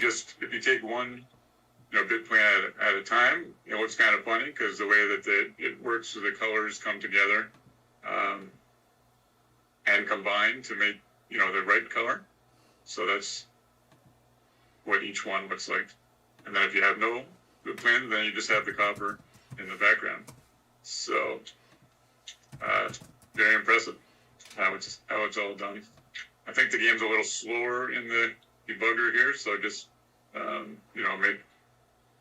if you take one, bit plane at a time, it looks kind of funny because the way that it works, so the colors come together and combine to make, the right color. So that's what each one looks like. And then if you have no bit plane, then you just have the copper in the background. So very impressive how it's all done. I think the game's a little slower in the debugger here, so just make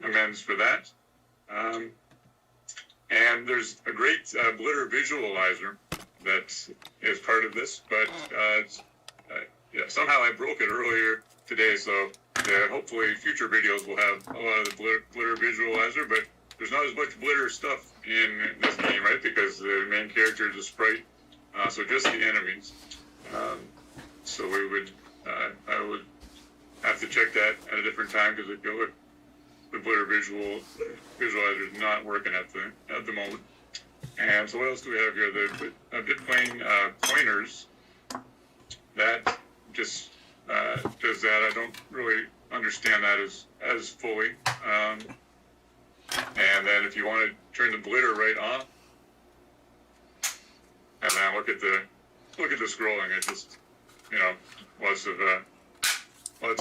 amends for that. And there's a great blitter visualizer that is part of this, but somehow I broke it earlier today, so hopefully future videos will have a lot of the blitter visualizer, but there's not as much blitter stuff in this game, right? Because the main character is a sprite, so just the enemies. So I would have to check that at a different time because the blitter visualizer is not working at the moment. And so what else do we have here? The bit plane pointers, that just does that. I don't really understand that as fully. And then if you want to turn the blitter right on, and then look at the scrolling, it just lots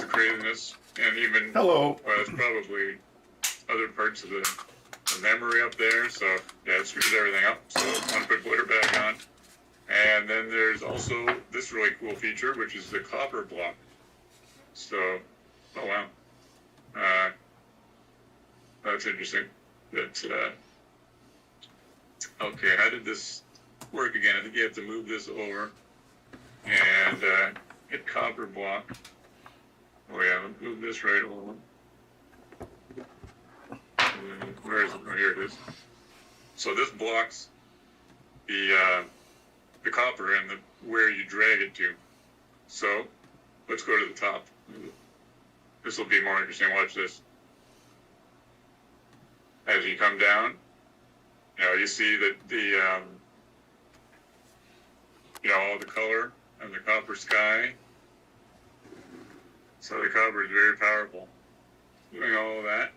of craziness, and even it's probably other parts of the memory up there. So yeah, it screws everything up. So I want to put blitter back on. And then there's also this really cool feature, which is the copper block. So, oh wow, that's interesting. Okay, how did this work again? I think you have to move this over and hit copper block. Oh yeah, move this right over. Where is it? Oh, here it is. So this blocks the copper and where you drag it to. So let's go to the top. This will be more interesting. Watch this. As you come down, you see that all the color and the copper sky. So the copper is very powerful. Doing all of that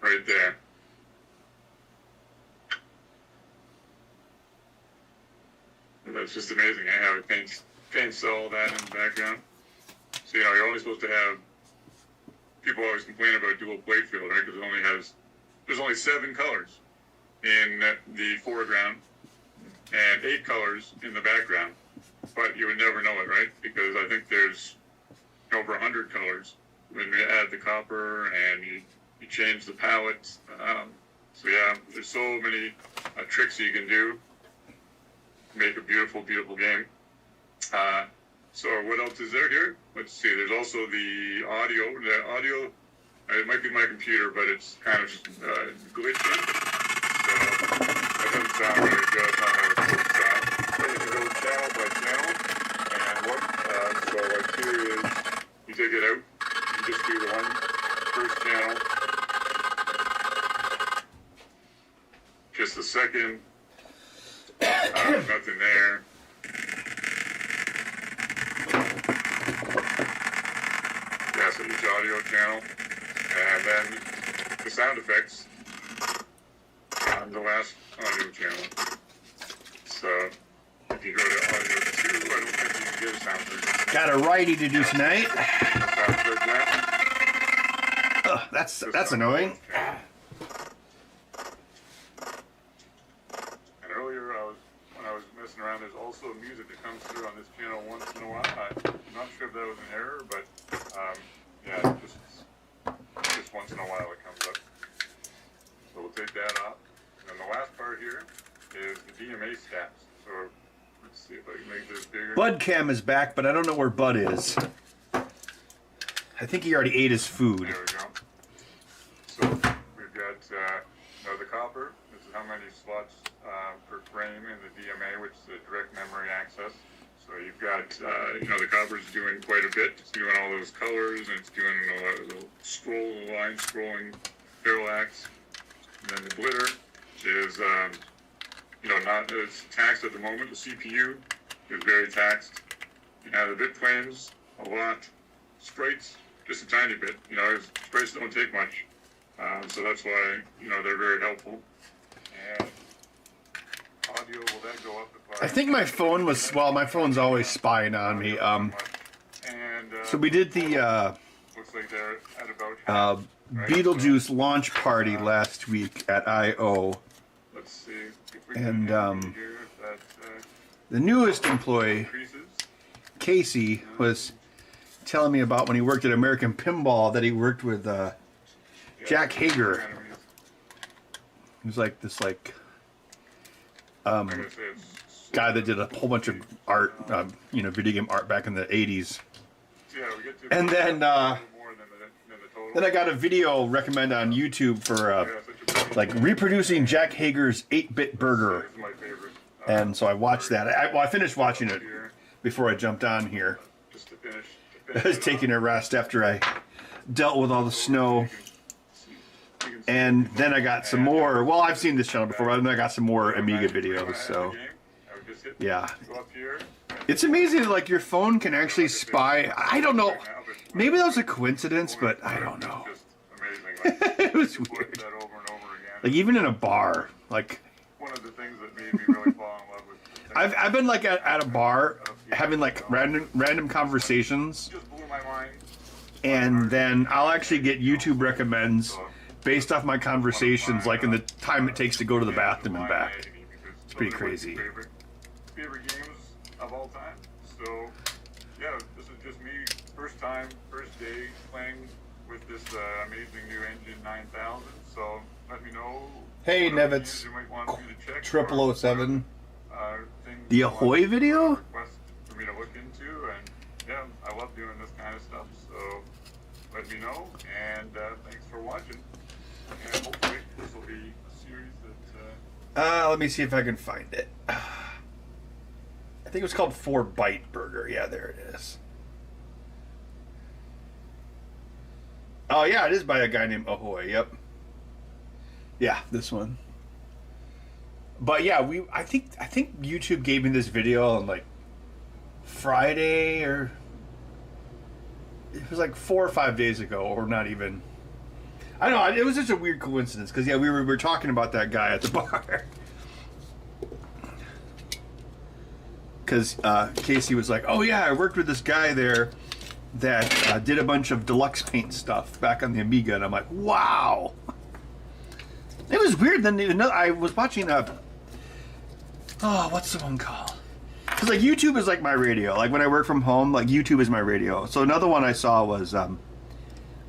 right there. And that's just amazing how it paints all that in the background. So you're only supposed to have. People always complain about dual plate field, right? Because there's only 7 colors in the foreground and 8 colors in the background. But you would never know it, right? Because I think there's over 100 colors when you add the copper and you change the palette. So yeah, there's so many tricks you can do to make a beautiful, beautiful game. So what else is there here? Let's see. There's also the audio. The audio, it might be my computer, but it's kind of glitchy. So that doesn't sound very good. It's not how it's supposed to sound. But you can go channel by channel and look. So like here is, you take it out. You just do the first channel. Just a second. Nothing there. So each audio channel, and then the sound effects on the last audio channel. So if you go to audio 2, I don't think you can get a sound effect. Got a righty to do tonight. Oh, that's annoying. And earlier, when I was messing around, there's also music that comes through on this channel once in a while. I'm not sure if that was an error, but yeah, just once in a while it comes up. So we'll take that off. And the last part here is the DMA stats. So let's see if I can make this bigger. Budcam is back, but I don't know where Bud is. I think he already ate his food. There we go. So we've got the copper. This is how many slots per frame in the DMA, which is the direct memory access. So you've got, the copper's doing quite a bit. It's doing all those colors, and it's doing a lot of the line scrolling parallax. And then the blitter is, not as taxed at the moment. The CPU is very taxed. You have the bit planes a lot. sprites just a tiny bit. You know, sprites don't take much, so that's why they're very helpful. And audio, will that go up if I think my phone was, well, my phone's always spying on me. So we did the looks like they're at about Beetlejuice launch party last week at I.O. Let's see if we And can hear if that the newest employee, increases. Casey, was telling me about when he worked at American Pinball that he worked with Jack Hager. He was like this guy that did a whole bunch of art, video game art back in the 80s. And then I got a video recommended on YouTube for like reproducing Jack Hager's 8-bit burger. And so I watched that. I finished watching it before I jumped on here. I was taking a rest after I dealt with all the snow. And then I got some more. Well, I've seen this channel before, but then I got some more Amiga videos. So, yeah. It's amazing that, like, your phone can actually spy. I don't know. Maybe that was a coincidence, but I don't know. It was weird. Like, even in a bar. Like, one of the things that made me really fall in love with I've been, like, at a bar having, like, random conversations. just blew my mind. And then I'll actually get YouTube recommends based off my conversations, like in the time it takes to go to the bathroom and back. It's pretty crazy. Favorite games of all time. So, yeah, this is just me. First day playing with this amazing new engine 9000. So, let me know. Hey, Nevitz, 0007. The Ahoy video? Request for me to look into, and yeah, I love doing this kind of stuff. So, let me know, and thanks for watching. And hopefully this will be a series that... let me see if I can find it. I think it was called 4-Byte Burger. Yeah, there it is. Oh, yeah, it is by a guy named Ahoy. Yep. Yeah, this one. But yeah, I think YouTube gave me this video on like Friday, or it was like 4 or 5 days ago, or not even. I don't know. It was just a weird coincidence because yeah, we were talking about that guy at the bar. Because Casey was like, "Oh yeah, I worked with this guy there that did a bunch of deluxe paint stuff back on the Amiga," and I'm like, "Wow." It was weird. Then I was watching what's the one called? Because like YouTube is like my radio. Like when I work from home, like YouTube is my radio. So another one I saw was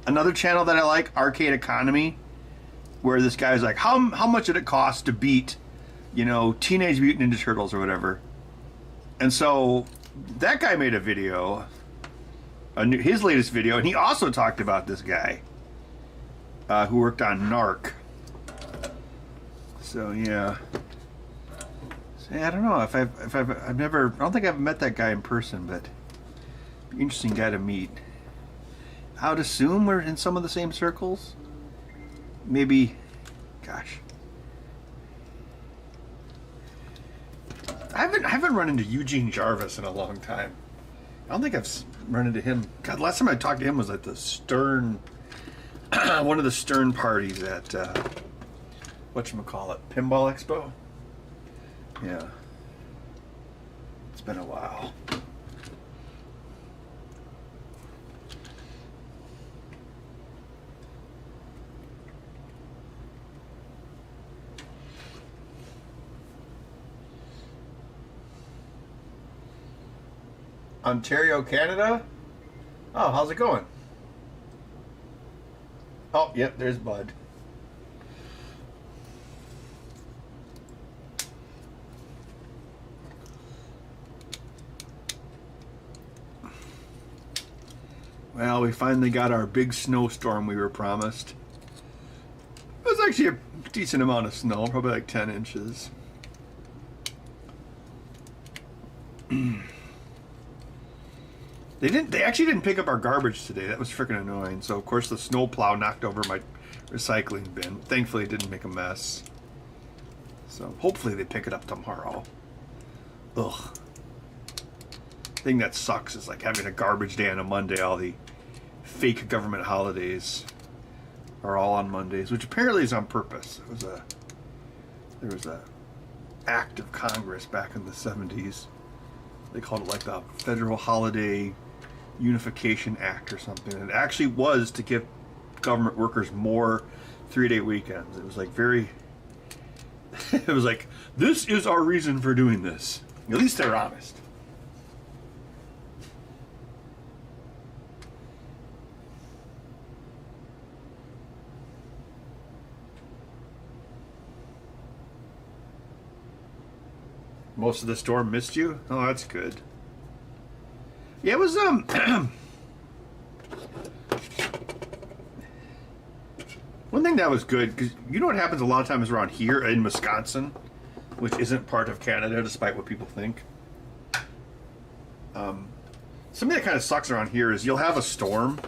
another channel that I like, Arcade Economy, where this guy's like, how much did it cost to beat, Teenage Mutant Ninja Turtles or whatever? And so that guy made a video, his latest video, and he also talked about this guy who worked on Narc. So yeah. So, I don't know if I've never. I don't think I've met that guy in person, but interesting guy to meet. I would assume we're in some of the same circles. Maybe, gosh. I haven't run into Eugene Jarvis in a long time. I don't think I've run into him. God, last time I talked to him was at the Stern, one of the Stern parties at whatchamacallit, Pinball Expo. Yeah, it's been a while. Ontario, Canada? Oh, how's it going? Oh, yep, there's Bud. Well, we finally got our big snowstorm we were promised. It was actually a decent amount of snow, probably like 10 inches. They actually didn't pick up our garbage today. That was freaking annoying. So, of course, the snowplow knocked over my recycling bin. Thankfully, it didn't make a mess. So, hopefully they pick it up tomorrow. Ugh. Thing that sucks is like having a garbage day on a Monday. All the fake government holidays are all on Mondays, which apparently is on purpose. There was a act of Congress back in the 70s. They called it like the Federal Holiday Unification Act or something. And it actually was to give government workers more 3-day weekends. It was like very... it was like, this is our reason for doing this. At least they're honest. Most of the storm missed you? Oh, that's good. Yeah, it was, one thing that was good, because you know what happens a lot of times around here in Wisconsin, which isn't part of Canada, despite what people think. Something that kind of sucks around here is you'll have a storm.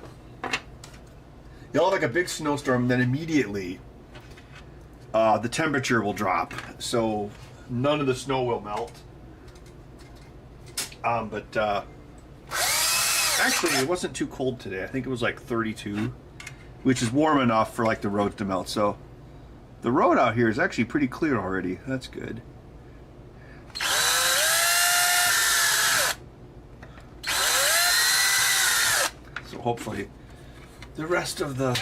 You'll have like a big snowstorm, and then immediately the temperature will drop. So none of the snow will melt. But actually, it wasn't too cold today. I think it was like 32, which is warm enough for like the roads to melt. So the road out here is actually pretty clear already. That's good. So hopefully the rest of the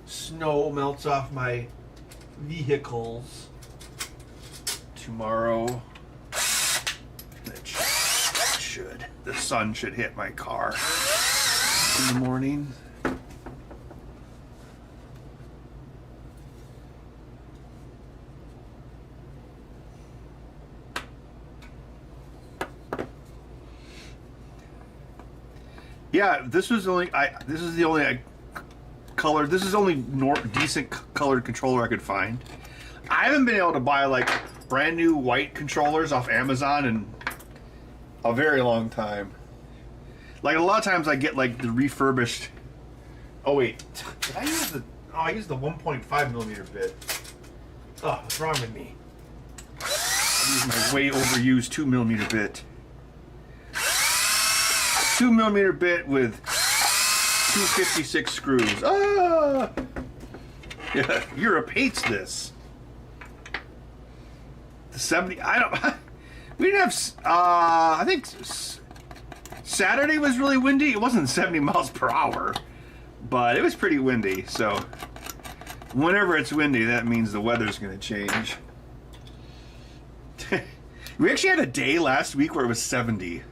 snow melts off my vehicles tomorrow. It should. The sun should hit my car in the morning. Yeah, this was only this is the only color. This is only decent colored controller I could find. I haven't been able to buy like brand new white controllers off Amazon in a very long time. Like a lot of times I get like the refurbished. Oh wait, did I use the? Oh, I used the 1.5 millimeter bit. Oh, what's wrong with me? I used my way overused 2 millimeter bit. 2 millimeter bit with 256 screws. Ah! Yeah, Europe hates this. The 70. I don't. We didn't have. I think Saturday was really windy. It wasn't 70 miles per hour, but it was pretty windy. So whenever it's windy, that means the weather's going to change. We actually had a day last week where it was 70.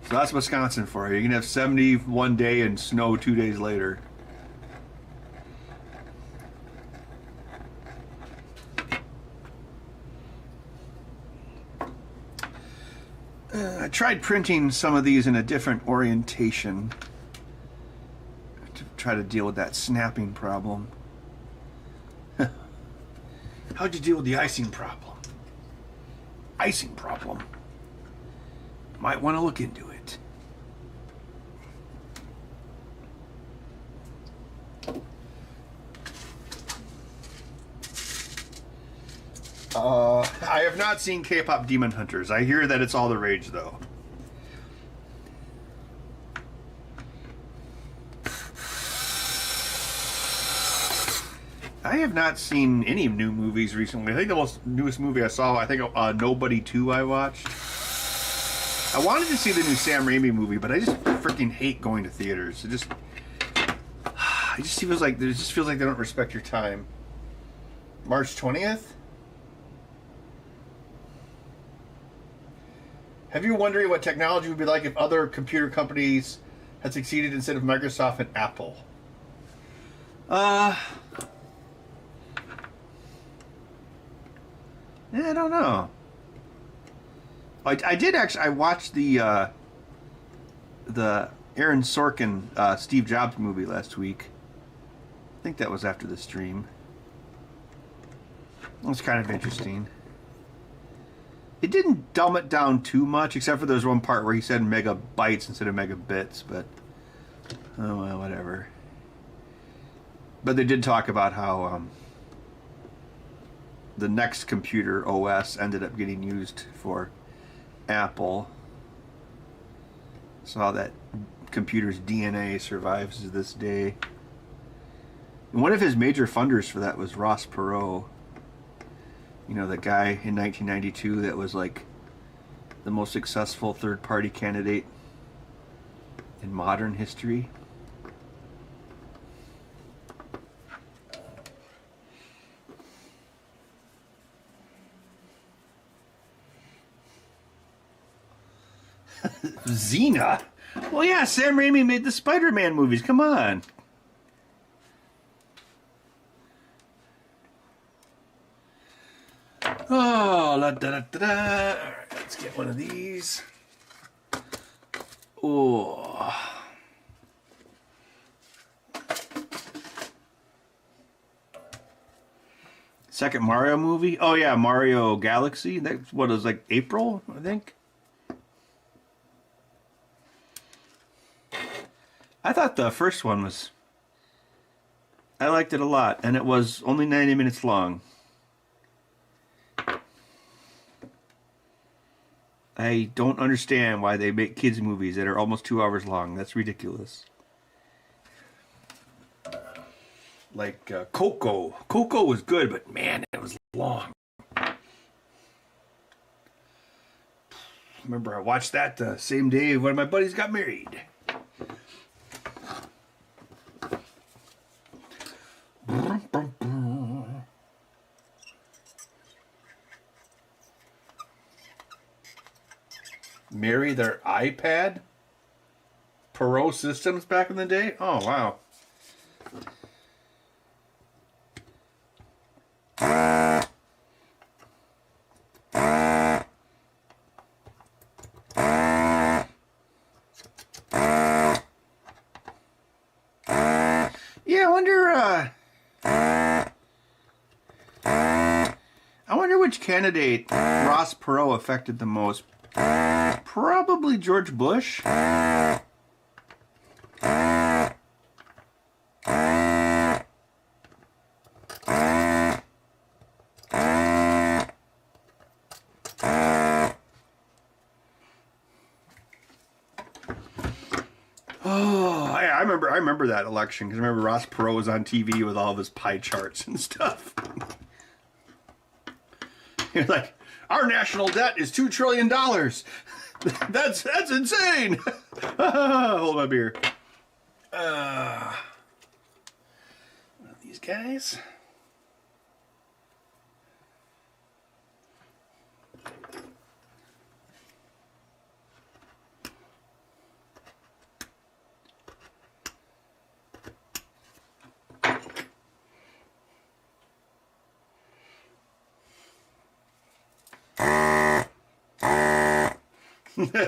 So that's Wisconsin for you. You can have 70 one day and snow 2 days later. I tried printing some of these in a different orientation to try to deal with that snapping problem. How'd you deal with the icing problem? Icing problem. Might want to look into it. I have not seen K-pop Demon Hunters. I hear that it's all the rage, though. I have not seen any new movies recently. I think the newest movie I saw, I think Nobody 2 I watched. I wanted to see the new Sam Raimi movie, but I just freaking hate going to theaters. It just feels like they don't respect your time. March 20th? Have you wondering what technology would be like if other computer companies had succeeded instead of Microsoft and Apple? Yeah, I don't know. I did actually. I watched the Aaron Sorkin Steve Jobs movie last week. I think that was after the stream. It was kind of interesting. It didn't dumb it down too much, except for there's one part where he said megabytes instead of megabits. But oh well, whatever. But they did talk about how the next computer OS ended up getting used for Apple. So that computer's DNA survives to this day. And one of his major funders for that was Ross Perot. You know, the guy in 1992 that was like the most successful third-party candidate in modern history. Xena? Well, yeah, Sam Raimi made the Spider-Man movies. Come on. Oh, la da da da da. All right, let's get one of these. Oh. Second Mario movie? Oh, yeah, Mario Galaxy. That's what it was like April, I think. I thought the first one was... I liked it a lot, and it was only 90 minutes long. I don't understand why they make kids' movies that are almost 2 hours long. That's ridiculous. Like Coco. Coco was good, but man, it was long. Remember, I watched that the same day when my buddies got married. Marry their iPad? Perot Systems back in the day? Oh, wow. Yeah, I wonder which candidate Ross Perot affected the most. Probably George Bush. Oh, I remember that election because I remember Ross Perot was on TV with all of his pie charts and stuff. You're like, our national debt is $2 trillion. That's insane. Hold my beer. One of these guys.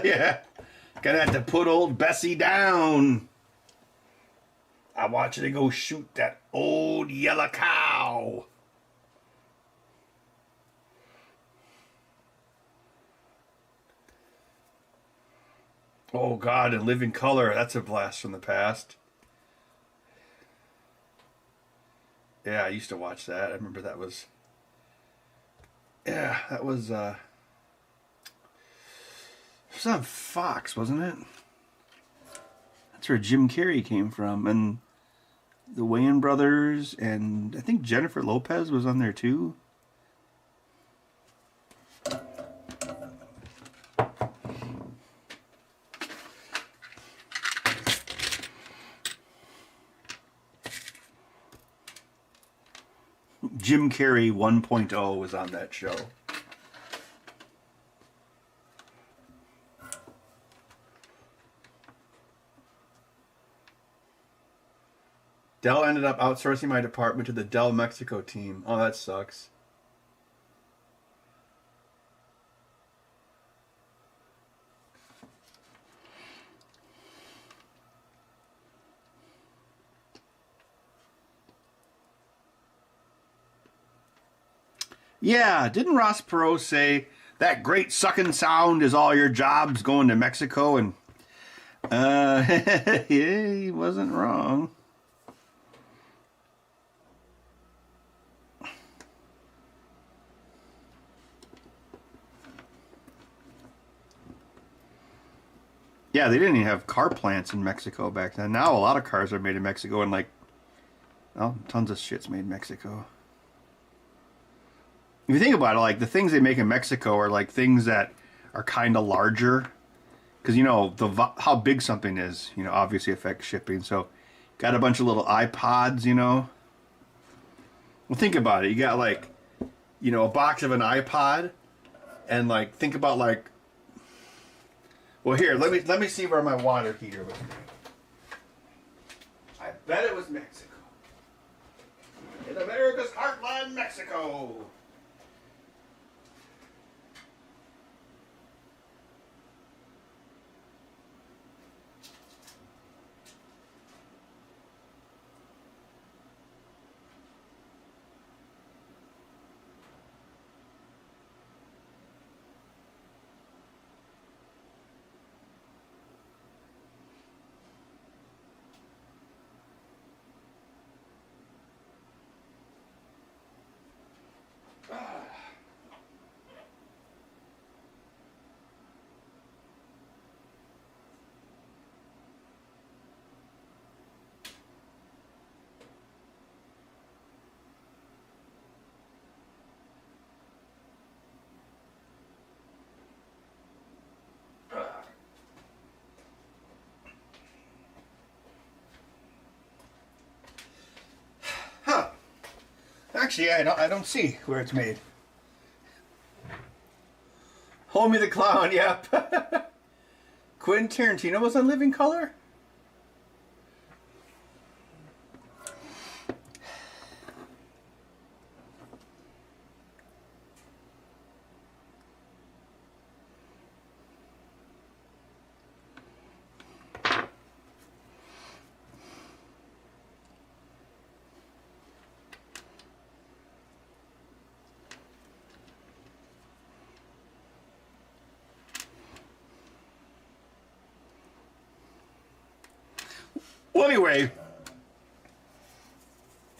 Yeah, gonna have to put old Bessie down. I want you to go shoot that old yellow cow. Oh God, In Living Color, that's a blast from the past. Yeah, I used to watch that. I remember that was... Yeah, that was... It was on Fox, wasn't it? That's where Jim Carrey came from, and the Wayans brothers, and I think Jennifer Lopez was on there too. Jim Carrey 1.0 was on that show. Dell ended up outsourcing my department to the Dell Mexico team. Oh, that sucks. Yeah, didn't Ross Perot say that great sucking sound is all your jobs going to Mexico? And yeah, he wasn't wrong. Yeah, they didn't even have car plants in Mexico back then. Now a lot of cars are made in Mexico, and like, well, tons of shit's made in Mexico. If you think about it, like the things they make in Mexico are like things that are kind of larger, because you know how big something is, you know, obviously affects shipping. So, got a bunch of little iPods, you know. Well, think about it. You got like, you know, a box of an iPod, and like think about like. Well, here, let me see where my water heater was made. I bet it was Mexico. In America's heartland, Mexico. Huh. Actually, I don't see where it's made. Homie the Clown, yep. Quentin Tarantino was on Living Color? Well, anyway,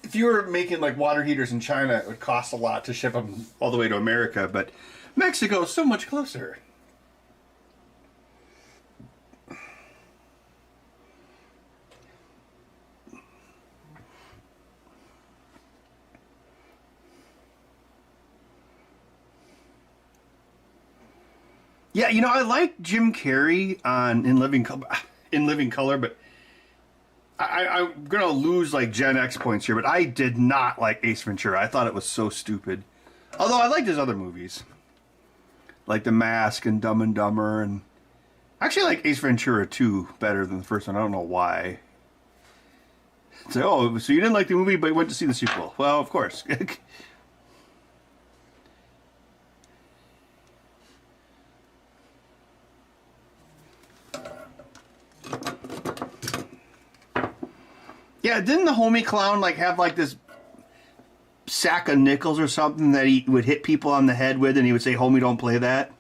if you were making like water heaters in China, it would cost a lot to ship them all the way to America, but Mexico is so much closer. Yeah, you know, I like Jim Carrey on in Living Color, but I'm gonna lose like Gen X points here. But I did not like Ace Ventura. I thought it was so stupid. Although I liked his other movies, like The Mask and Dumb and Dumber, and I actually like Ace Ventura 2 better than the first one. I don't know why. So, oh, so you didn't like the movie, but you went to see the sequel? Well, of course. Yeah, didn't the homie clown like have like this sack of nickels or something that he would hit people on the head with, and he would say, "Homie, don't play that."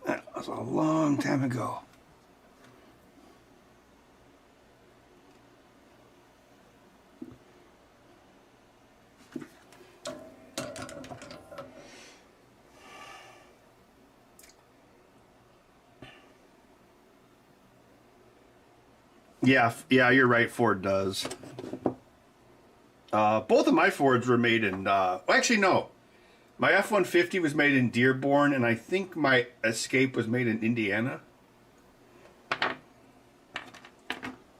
That was a long time ago. Yeah, you're right. Ford does. Both of my Fords were made in. Well, actually, no. My F-150 was made in Dearborn, and I think my Escape was made in Indiana.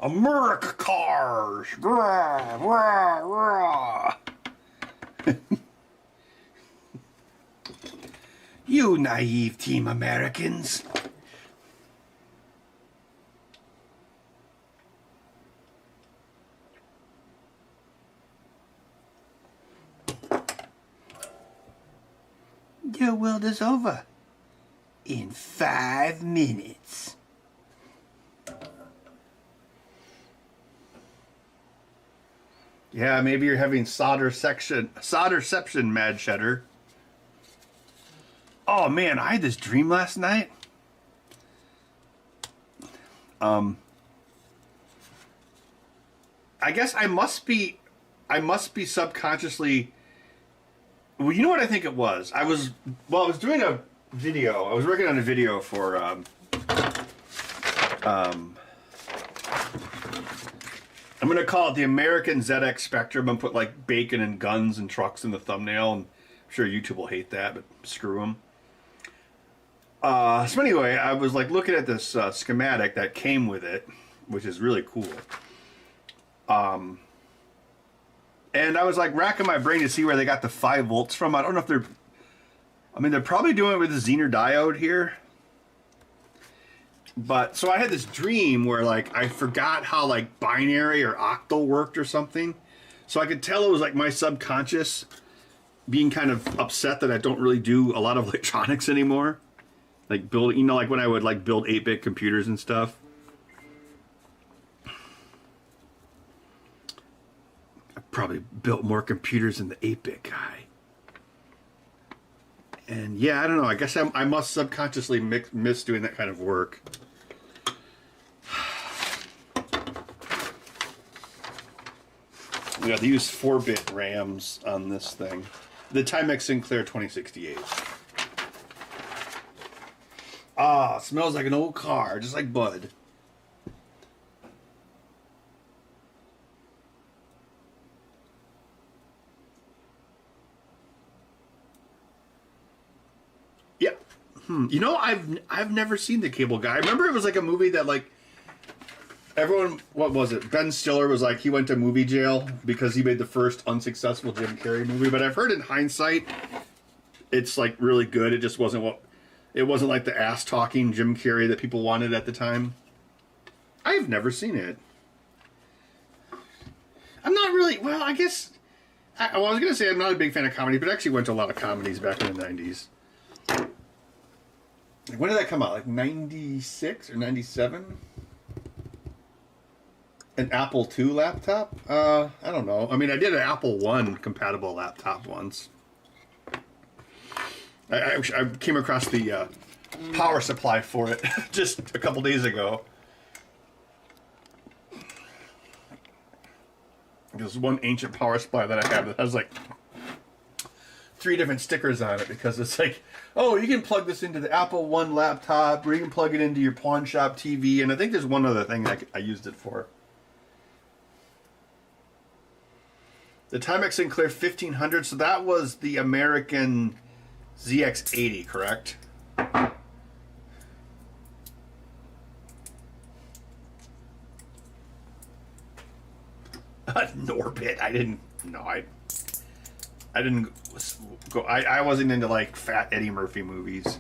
America cars! Rah, rah, rah. You naive Team Americans. Your world is over. in 5 minutes. Yeah, maybe you're having solderception, Mad Cheddar. Oh man, I had this dream last night. I guess I must be subconsciously. Well, you know what I think it was? I was doing a video. I was working on a video for I'm going to call it the American ZX Spectrum and put like bacon and guns and trucks in the thumbnail. And I'm sure YouTube will hate that, but screw them. So anyway, I was like looking at this schematic that came with it, which is really cool. And I was like racking my brain to see where they got the 5 volts from. I don't know if they're probably doing it with a Zener diode here. But so I had this dream where like I forgot how like binary or octal worked or something. So I could tell it was like my subconscious being kind of upset that I don't really do a lot of electronics anymore. Like build, like when I would like build 8-bit computers and stuff. I probably built more computers than the 8-bit guy. And yeah, I don't know. I guess I must subconsciously miss doing that kind of work. Yeah, they use 4-bit RAMs on this thing. The Timex Sinclair 2068. Ah, smells like an old car, just like Bud. Yeah. You know, I've never seen The Cable Guy. I remember it was like a movie that like everyone, what was it? Ben Stiller was like, he went to movie jail because he made the first unsuccessful Jim Carrey movie. But I've heard in hindsight, it's like really good. It just wasn't like the ass talking Jim Carrey that people wanted at the time. I've never seen it. I'm not really, well, I guess, I was going to say I'm not a big fan of comedy, but I actually went to a lot of comedies back in the 90s. When did that come out? Like 96 or 97? An Apple II laptop? I don't know. I mean, I did an Apple I compatible laptop once. I came across the power supply for it just a couple days ago. There's one ancient power supply that I have that has like 3 different stickers on it because it's like, oh, you can plug this into the Apple I laptop, or you can plug it into your pawn shop TV, and I think there's one other thing I used it for. The Timex Sinclair 1500, so that was the American ZX80, correct? Norbit, I didn't go, I wasn't into like fat Eddie Murphy movies.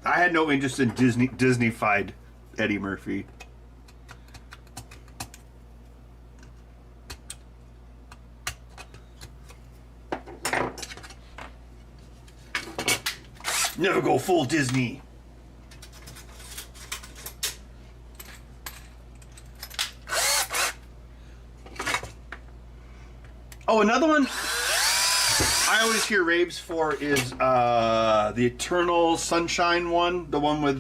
I had no interest in Disney-fied Eddie Murphy. Never go full Disney. Oh, another one I always hear raves for is the Eternal Sunshine one, the one with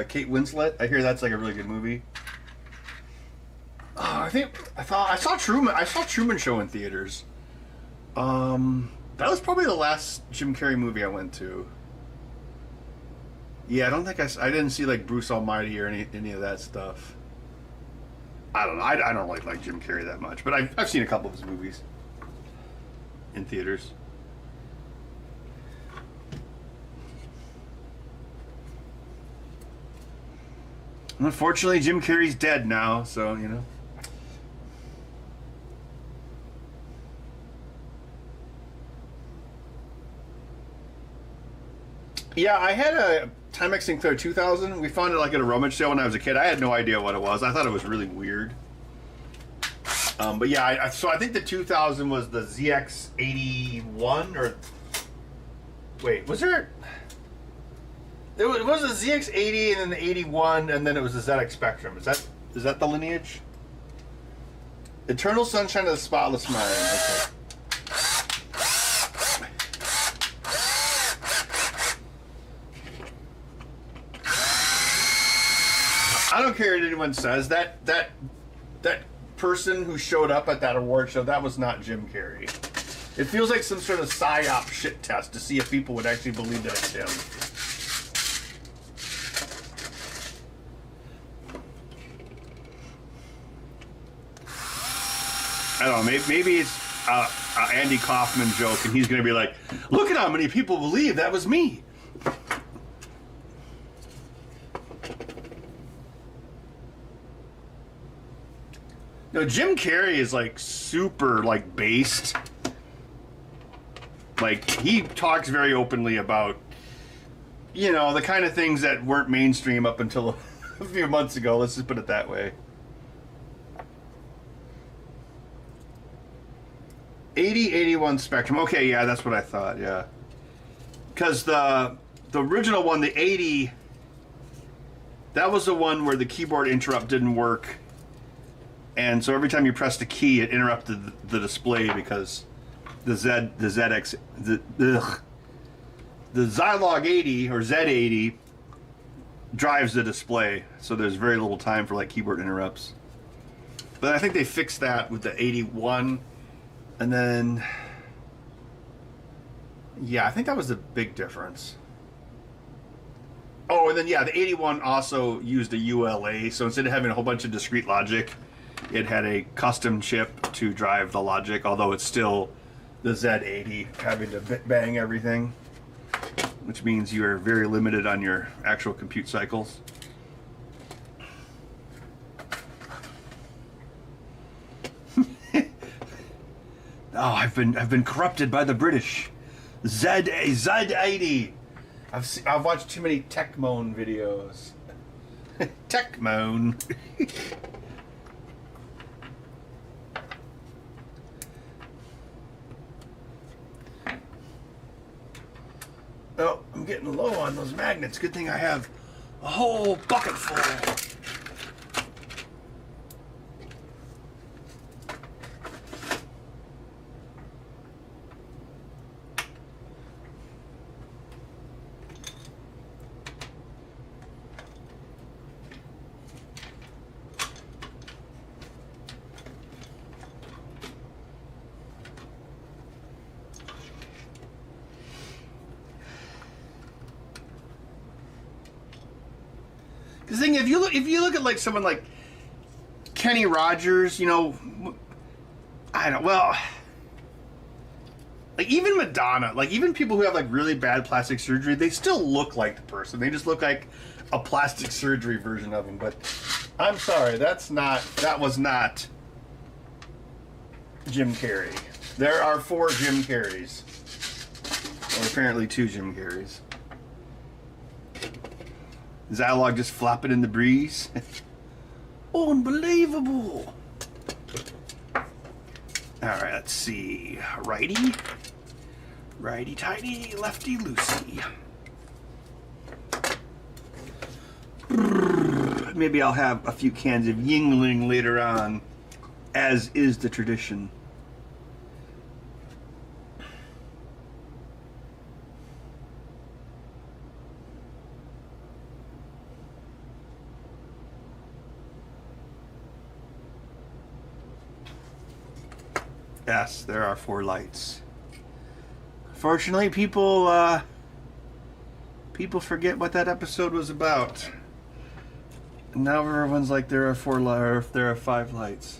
Kate Winslet. I hear that's like a really good movie. Oh, I saw Truman. I saw Truman Show in theaters. That was probably the last Jim Carrey movie I went to. Yeah, I don't think I didn't see like Bruce Almighty or any of that stuff. I don't know. I don't really like Jim Carrey that much, but I've seen a couple of his movies in theaters. Unfortunately, Jim Carrey's dead now, so you know. Yeah, I had a Timex Sinclair 2000. We found it like at a rummage sale when I was a kid. I had no idea what it was. I thought it was really weird. But yeah, so I think the 2000 was the ZX81 or Wait, was there? It was a ZX80 and then the 81 and then it was the ZX Spectrum. Is that the lineage? Eternal Sunshine of the Spotless Mind. Okay. I don't care what anyone says. That person who showed up at that award show, that was not Jim Carrey. It feels like some sort of PSYOP shit test to see if people would actually believe that it's him. I don't know. Maybe it's Andy Kaufman joke, and he's going to be like, "Look at how many people believe that was me." No, Jim Carrey is like super like based. Like he talks very openly about, you know, the kind of things that weren't mainstream up until a few months ago. Let's just put it that way. 8081 Spectrum. Okay, yeah, that's what I thought. Yeah, because the original one, the 80, that was the one where the keyboard interrupt didn't work, and so every time you pressed a key, it interrupted the display because the Zilog 80 or Z80 drives the display, so there's very little time for like keyboard interrupts. But I think they fixed that with the 81. And then, yeah, I think that was the big difference. Oh, and then, yeah, the 81 also used a ULA, so instead of having a whole bunch of discrete logic, it had a custom chip to drive the logic, although it's still the Z80 having to bang everything, which means you are very limited on your actual compute cycles. Oh, I've been corrupted by the British. Z80. I've watched too many Techmoan videos. Techmoan. Oh, I'm getting low on those magnets. Good thing I have a whole bucket full. The thing, if you look at like someone like Kenny Rogers, you know, I don't, well, like even Madonna, like even people who have like really bad plastic surgery, they still look like the person. They just look like a plastic surgery version of them. But I'm sorry, that was not Jim Carrey. There are 4 Jim Carreys. Or apparently 2 Jim Carreys. Zilog just flopping in the breeze. Unbelievable. Alright, let's see. Righty. Righty tighty, lefty loosey. Maybe I'll have a few cans of Yingling later on, as is the tradition. Yes, there are 4 lights. Fortunately, people forget what that episode was about. And now everyone's like, there are 4 lights, there are 5 lights.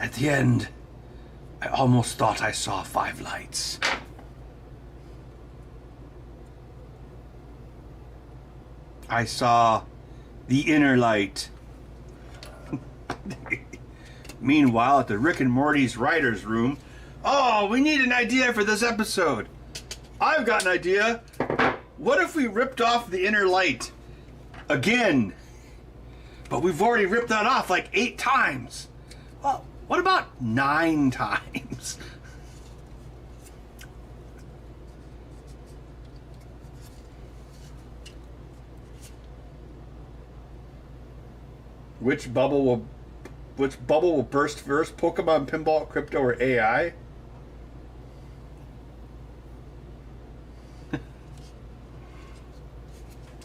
At the end, I almost thought I saw 5 lights. I saw the inner light. Meanwhile, at the Rick and Morty's writer's room, oh, we need an idea for this episode. I've got an idea. What if we ripped off the inner light again? But we've already ripped that off like 8 times. Well, what about 9 times? Which bubble will burst first? Pokemon, Pinball, Crypto, or AI?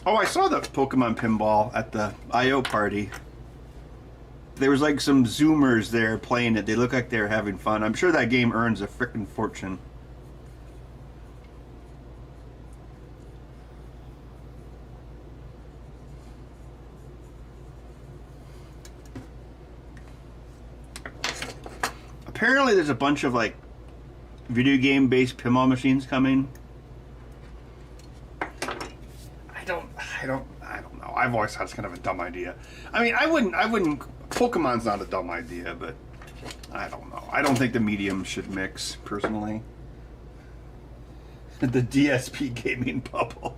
Oh, I saw the Pokemon Pinball at the I.O. party. There was like some Zoomers there playing it. They look like they were having fun. I'm sure that game earns a frickin' fortune. Apparently there's a bunch of like video game based pinball machines coming. I don't know. I've always thought it's kind of a dumb idea. I mean, I wouldn't Pokemon's not a dumb idea, but I don't know. I don't think the mediums should mix, personally. The DSP gaming bubble.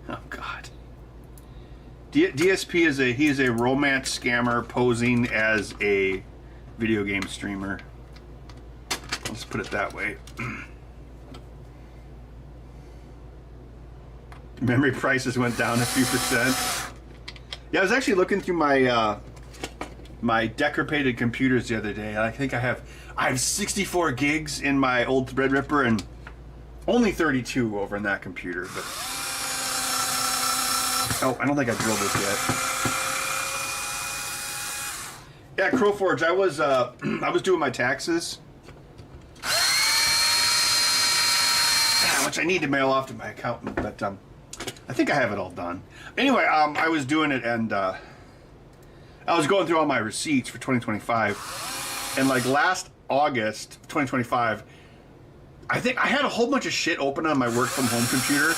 Oh god. DSP is a romance scammer posing as a video game streamer. Let's put it that way. Memory prices went down a few %. Yeah, I was actually looking through my my decrepitated computers the other day. I think I have 64 gigs in my old Threadripper and only 32 over in that computer. But oh, I don't think I drilled this yet. Yeah, Crowforge. I was doing my taxes, which I need to mail off to my accountant, but I think I have it all done. Anyway, I was doing it, and I was going through all my receipts for 2025, and like last August 2025, I think I had a whole bunch of shit open on my work from home computer,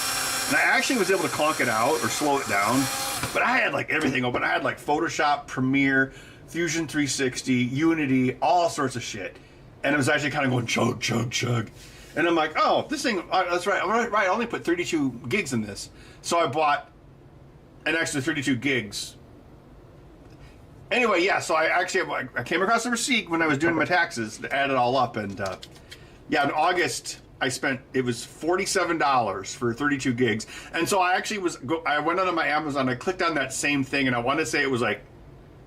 and I actually was able to conk it out or slow it down, but I had like everything open. I had like Photoshop, Premiere, Fusion 360, Unity, all sorts of shit, and it was actually kind of going chug, chug, chug. And I'm like, oh, this thing, that's right, I only put 32 gigs in this. So I bought an extra 32 gigs. Anyway, yeah, so I came across the receipt when I was doing my taxes to add it all up. And yeah, in August, it was $47 for 32 gigs. And so I actually I went onto my Amazon, I clicked on that same thing, and I want to say it was like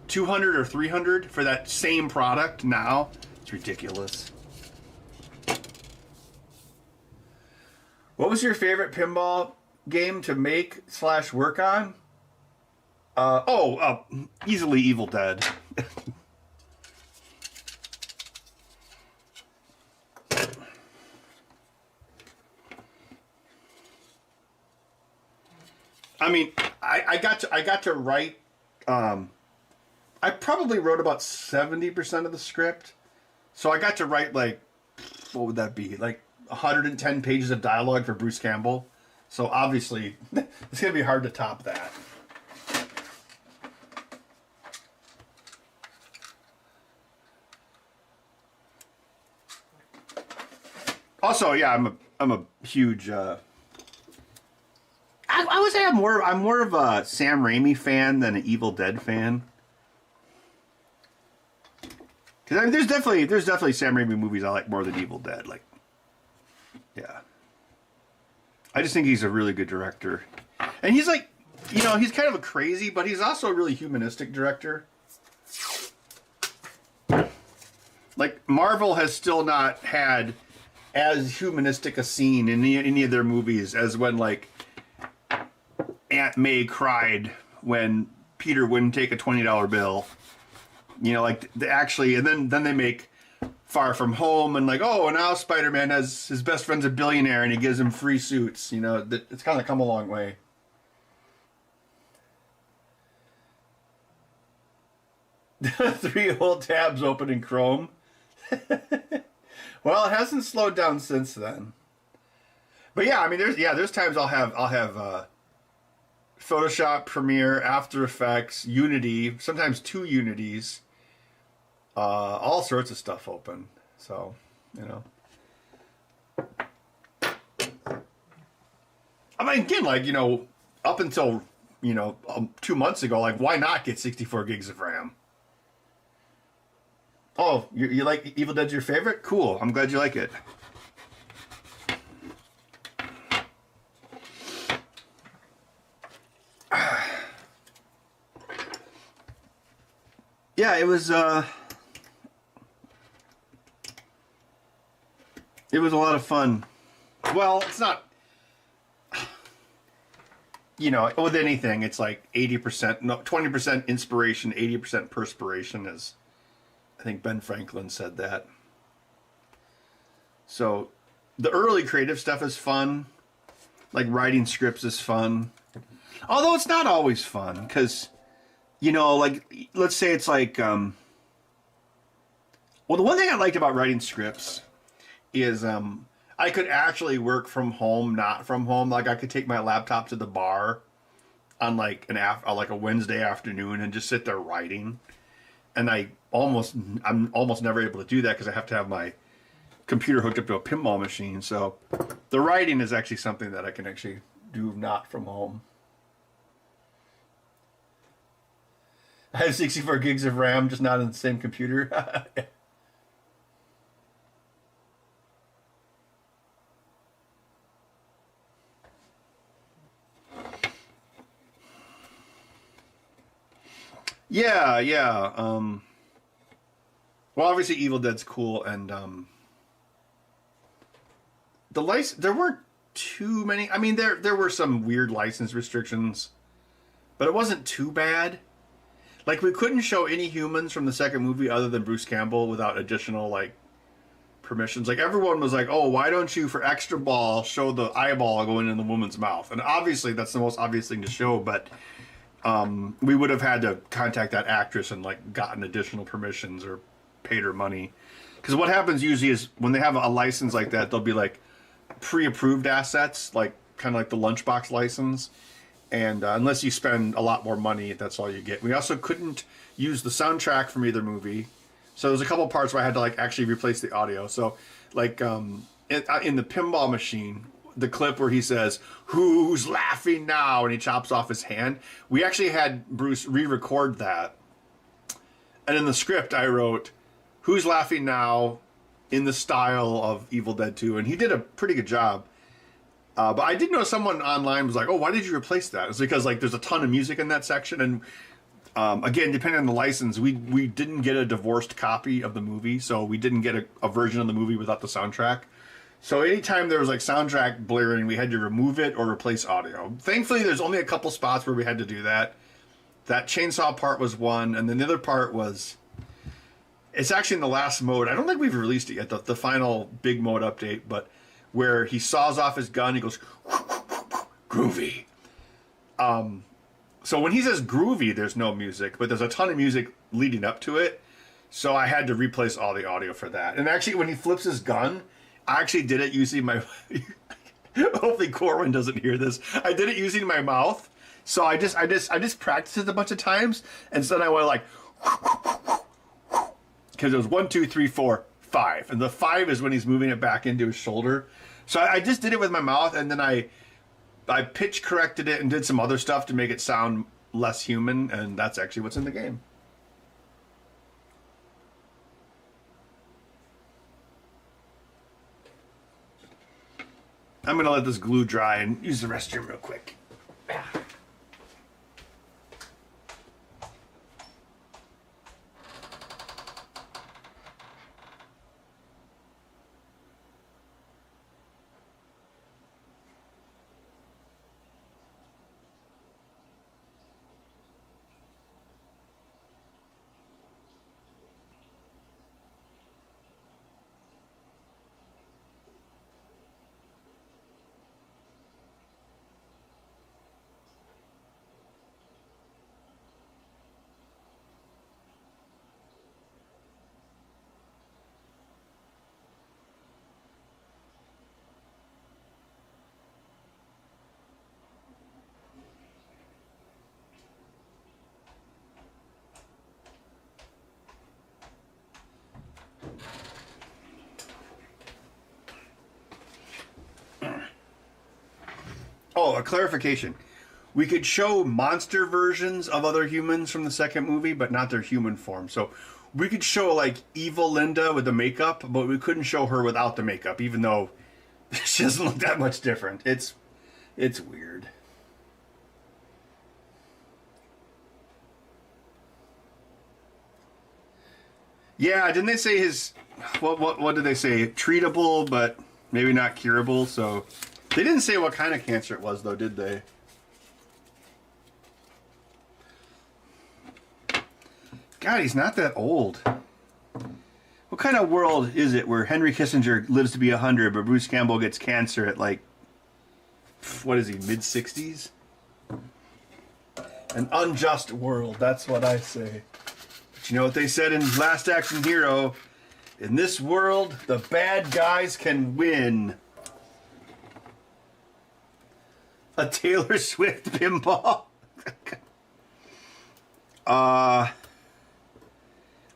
$200 or $300 for that same product now. It's ridiculous. What was your favorite pinball game to make / work on? Easily Evil Dead. I mean, I got to write. I probably wrote about 70% of the script, so I got to write like, what would that be? Like 110 pages of dialogue for Bruce Campbell. So obviously, it's gonna be hard to top that. Also, yeah, I'm a huge. I would say I'm more of a Sam Raimi fan than an Evil Dead fan. Because I mean, there's definitely Sam Raimi movies I like more than Evil Dead. Like, yeah, I just think he's a really good director, and he's like, he's kind of a crazy, but he's also a really humanistic director. Like Marvel has still not had as humanistic a scene in any of their movies as when like Aunt May cried when Peter wouldn't take a $20 bill. Like actually, and then they make Far From Home and like, oh, and now Spider-Man has his best friend's a billionaire and he gives him free suits. It's kind of come a long way. Three old tabs open in Chrome. Well, it hasn't slowed down since then. But yeah, I mean, there's times I'll have Photoshop, Premiere, After Effects, Unity, sometimes 2 Unities, all sorts of stuff open. So, I mean, again, like, up until, 2 months ago, like, why not get 64 gigs of RAM? Oh, you like Evil Dead's your favorite? Cool. I'm glad you like it. Yeah, it was a lot of fun. Well, it's not, with anything, it's like 80%, no, 20% inspiration, 80% perspiration, as I think Ben Franklin said that. So the early creative stuff is fun. Like writing scripts is fun. Although it's not always fun, because, like, let's say it's like, well, the one thing I liked about writing scripts is I could actually work from home, not from home. Like, I could take my laptop to the bar on like a Wednesday afternoon and just sit there writing. And I'm almost never able to do that because I have to have my computer hooked up to a pinball machine. So the writing is actually something that I can actually do not from home. I have 64 gigs of RAM, just not on the same computer. Yeah. Well, obviously, Evil Dead's cool, and there weren't too many. I mean, there were some weird license restrictions, but it wasn't too bad. Like, we couldn't show any humans from the second movie other than Bruce Campbell without additional, like, permissions. Like, everyone was like, oh, why don't you, for extra ball, show the eyeball going in the woman's mouth? And obviously, that's the most obvious thing to show, but we would have had to contact that actress and, like, gotten additional permissions or paid her money. Because what happens usually is when they have a license like that, they'll be, like, pre-approved assets, like, kind of like the Lunchbox license. And unless you spend a lot more money, that's all you get. We also couldn't use the soundtrack from either movie. So there's a couple parts where I had to like actually replace the audio. So like in the pinball machine, the clip where he says, "Who's laughing now?" and he chops off his hand, we actually had Bruce re-record that. And in the script I wrote, "Who's laughing now?" in the style of Evil Dead 2. And he did a pretty good job. But I did know someone online was like, "Oh, why did you replace that?" It's because like there's a ton of music in that section, and again, depending on the license, we didn't get a divorced copy of the movie, so we didn't get a version of the movie without the soundtrack. So anytime there was like soundtrack blaring, we had to remove it or replace audio. Thankfully, there's only a couple spots where we had to do that. That chainsaw part was one, and then the other part was, it's actually in the last mode. I don't think we've released it yet, the final big mode update, but where he saws off his gun, he goes, groovy. So when he says groovy, there's no music, but there's a ton of music leading up to it. So I had to replace all the audio for that. And actually, when he flips his gun, I actually did it using my... Hopefully Corwin doesn't hear this. I did it using my mouth. So I just practiced it a bunch of times. And so then I went like... Because it was 1, 2, 3, 4, 5. And the 5 is when he's moving it back into his shoulder. So I just did it with my mouth, and then I pitch corrected it and did some other stuff to make it sound less human, and that's actually what's in the game. I'm going to let this glue dry and use the restroom real quick. Oh, a clarification. We could show monster versions of other humans from the second movie, but not their human form. So we could show like evil Linda with the makeup, but we couldn't show her without the makeup, even though she doesn't look that much different. It's weird. Yeah, didn't they say his what did they say? Treatable, but maybe not curable. So they didn't say what kind of cancer it was, though, did they? God, he's not that old. What kind of world is it where Henry Kissinger lives to be 100, but Bruce Campbell gets cancer at like, what is he, mid-60s? An unjust world, that's what I say. But you know what they said in Last Action Hero? In this world, the bad guys can win. A Taylor Swift pinball.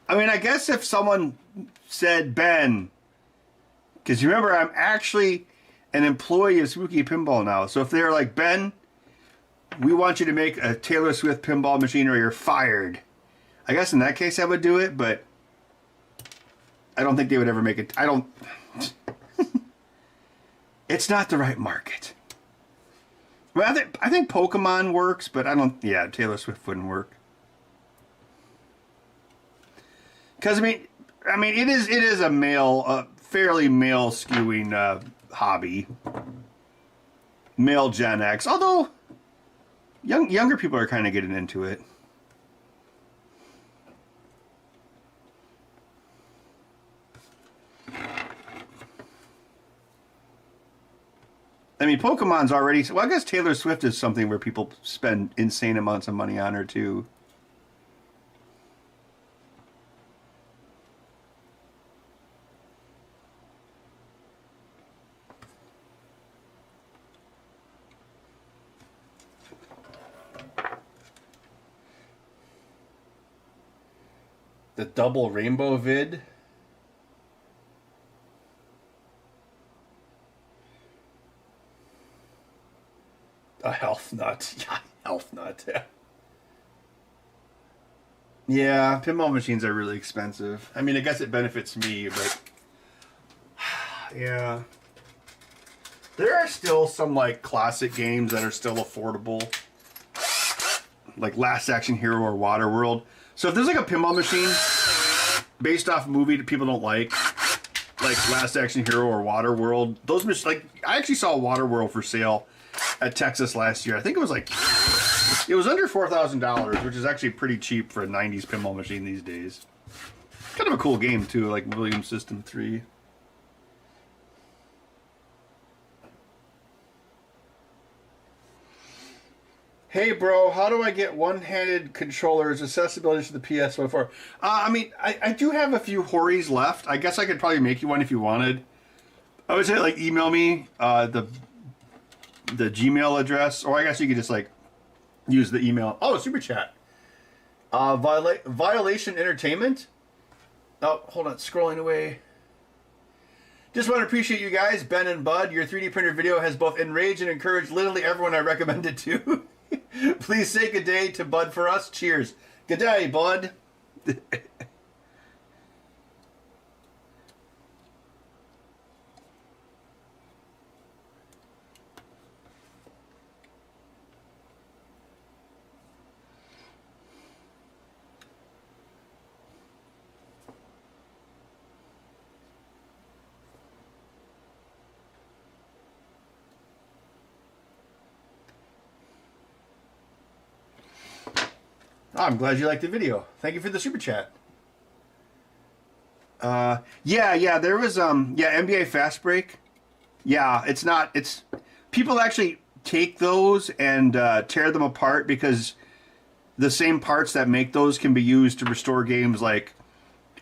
I mean, I guess if someone said, Ben, because you remember I'm actually an employee of Spooky Pinball now. So if they're like, Ben, we want you to make a Taylor Swift pinball machine or you're fired. I guess in that case I would do it, but I don't think they would ever make it. I don't. It's not the right market. Well, I think Pokemon works, but I don't. Yeah, Taylor Swift wouldn't work. Because I mean, it is a fairly male skewing hobby. Male Gen X, although younger people are kind of getting into it. I mean, Pokemon's already. Well, I guess Taylor Swift is something where people spend insane amounts of money on her too. The double rainbow vid. A health nut. Yeah, health nut. Yeah, pinball machines are really expensive. I mean, I guess it benefits me, but yeah. There are still some like classic games that are still affordable. Like Last Action Hero or Waterworld. So if there's like a pinball machine based off a movie that people don't like Last Action Hero or Waterworld, those like I actually saw Waterworld for sale at Texas last year. I think it was under $4,000, which is actually pretty cheap for a '90s pinball machine these days. Kind of a cool game too, like Williams System 3. Hey bro, how do I get one-handed controllers accessibility to the PS4? I mean, I do have a few Horis left. I guess I could probably make you one if you wanted. I would say like email me the Gmail address, or I guess you could just like use the email. Oh, super chat. Violation Entertainment. Oh, hold on, scrolling away. Just want to appreciate you guys, Ben and Bud. Your 3D printer video has both enraged and encouraged literally everyone I recommend it to. Please say good day to Bud for us. Cheers. Good day, Bud. Oh, I'm glad you liked the video. Thank you for the super chat. Yeah, there was NBA Fast Break. Yeah, it's people actually take those and tear them apart because the same parts that make those can be used to restore games like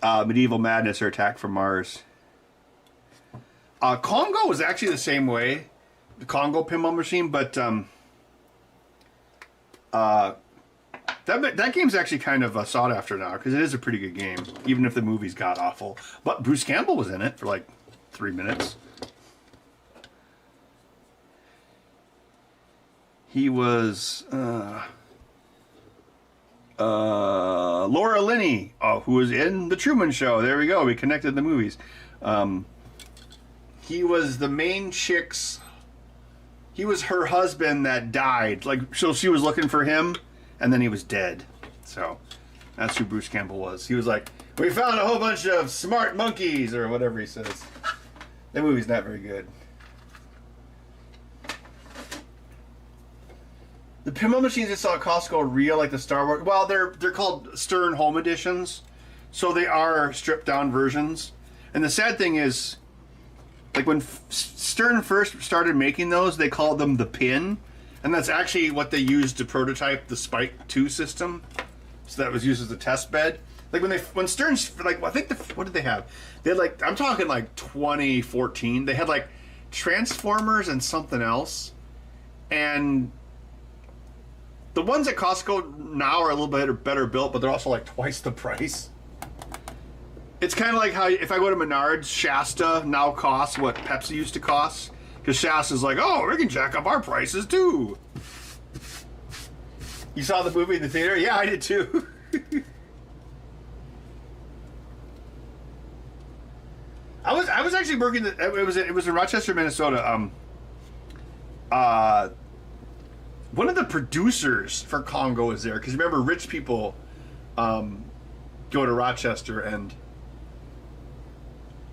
Medieval Madness or Attack from Mars. Congo was actually the same way, the Congo pinball machine, but that game's actually kind of sought after now because it is a pretty good game, even if the movie's god awful. But Bruce Campbell was in it for like 3 minutes. He was Laura Linney, who was in The Truman Show. There we go. We connected the movies. He was the main chick's... He was her husband that died. Like, so she was looking for him, and then he was dead. So, that's who Bruce Campbell was. He was like, we found a whole bunch of smart monkeys, or whatever he says. That movie's not very good. The pinball machines I saw at Costco are real, like the Star Wars. Well, they're called Stern Home Editions, so they are stripped down versions. And the sad thing is, like when Stern first started making those, they called them the Pin, and that's actually what they used to prototype the Spike 2 system. So that was used as a test bed. Like when Stern's, like, I think what did they have? They had, like, I'm talking like 2014. They had like Transformers and something else, and the ones at Costco now are a little bit better built, but they're also like twice the price. It's kind of like how if I go to Menards, Shasta now costs what Pepsi used to cost. Because Shasta's like, oh, we can jack up our prices too. You saw the movie in the theater? Yeah, I did too. I was actually working. It was in Rochester, Minnesota. One of the producers for Congo is there, because remember, rich people go to Rochester, and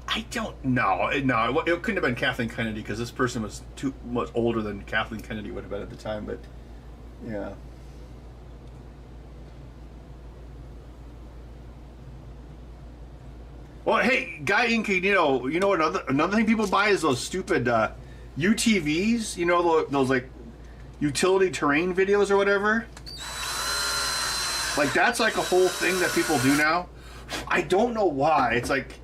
I don't know. No, it couldn't have been Kathleen Kennedy, because this person was too much older than Kathleen Kennedy would have been at the time. But yeah. Well, hey, Guy Incognito, you know what? Another thing people buy is those stupid UTVs. You know, those like utility terrain videos or whatever. Like, that's like a whole thing that people do now. I don't know why. It's like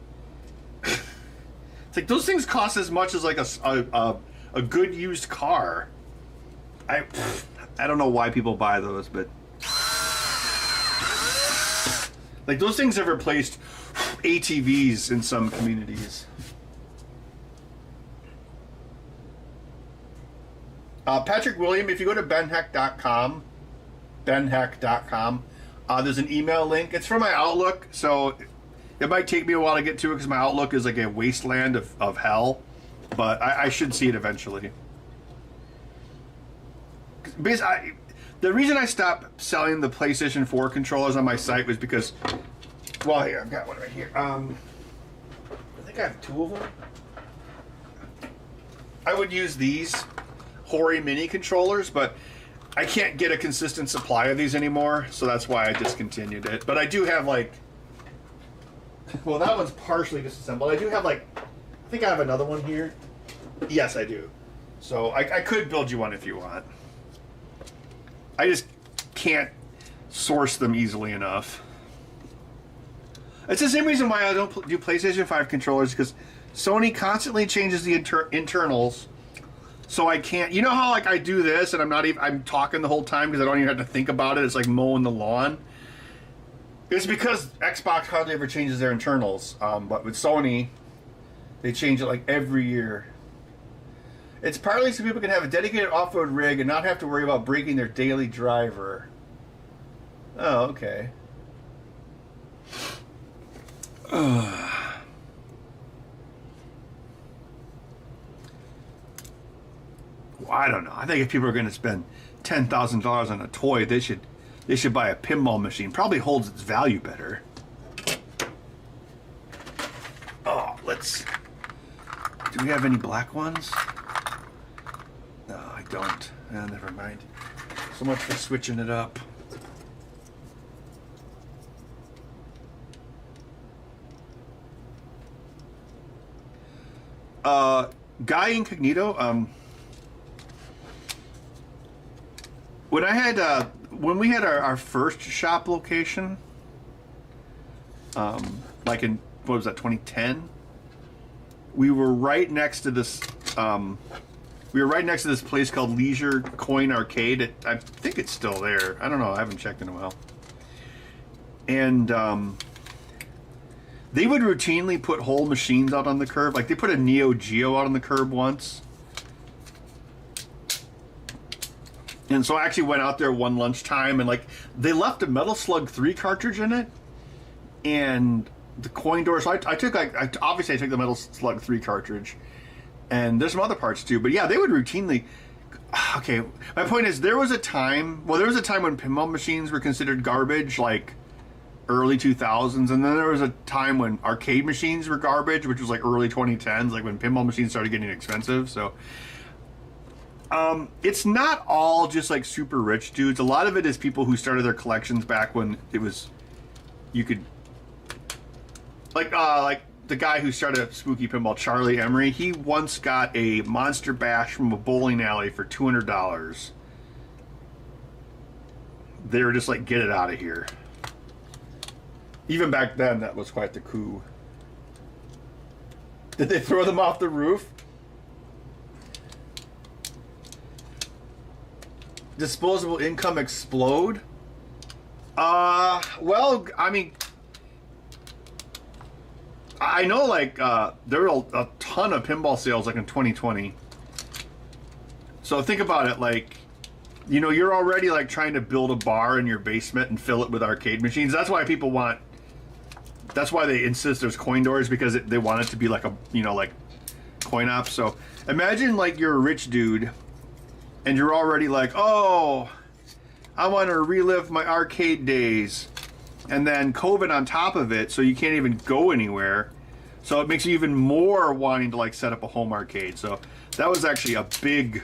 those things cost as much as like a good used car. I don't know why people buy those, but like those things have replaced ATVs in some communities. Patrick William, if you go to benheck.com, there's an email link. It's from my Outlook, so it might take me a while to get to it because my Outlook is like a wasteland of hell, but I should see it eventually. Basically, the reason I stopped selling the PlayStation 4 controllers on my site was because, well, here, I've got one right here. I think I have two of them. I would use these Hori Mini controllers, but I can't get a consistent supply of these anymore, so that's why I discontinued it. But I do have, like, well, that one's partially disassembled. I do have, like, I think I have another one here. Yes, I do. So I could build you one if you want. I just can't source them easily enough. It's the same reason why I don't do PlayStation 5 controllers, because Sony constantly changes the internals, so I can't. You know how, like, I do this and I'm talking the whole time because I don't even have to think about it. It's like mowing the lawn. It's because Xbox hardly ever changes their internals, but with Sony, they change it like every year. It's partly so people can have a dedicated off-road rig and not have to worry about breaking their daily driver. Oh, okay. Well, I don't know. I think if people are going to spend $10,000 on a toy, they should buy a pinball machine. Probably holds its value better. Oh, do we have any black ones? No, I don't. Oh, never mind. So much for switching it up. Guy Incognito, when we had our first shop location, like in, what was that, 2010? We were right next to this place called Leisure Coin Arcade. I think it's still there. I don't know. I haven't checked in a while. And they would routinely put whole machines out on the curb. Like, they put a Neo Geo out on the curb once. And so I actually went out there one lunchtime, and like they left a Metal Slug 3 cartridge in it, and the coin door. So I took obviously I took the Metal Slug 3 cartridge, and there's some other parts too. But yeah, they would routinely. Okay, my point is there was a time. Well, there was a time when pinball machines were considered garbage, like early 2000s, and then there was a time when arcade machines were garbage, which was like early 2010s, like when pinball machines started getting expensive. So it's not all just like super rich dudes. A lot of it is people who started their collections back when it was, you could, like the guy who started Spooky Pinball, Charlie Emery. He once got a Monster Bash from a bowling alley for $200. They were just like, get it out of here. Even back then, that was quite the coup. Did they throw them off the roof? Disposable income explode? Well, I mean, I know like there were a ton of pinball sales like in 2020. So think about it, like, you know, you're already like trying to build a bar in your basement and fill it with arcade machines. That's why people want. That's why they insist there's coin doors, because they want it to be like a, you know, like coin op. So imagine like you're a rich dude and you're already like, oh, I want to relive my arcade days. And then COVID on top of it, so you can't even go anywhere. So it makes you even more wanting to like set up a home arcade. So that was actually a big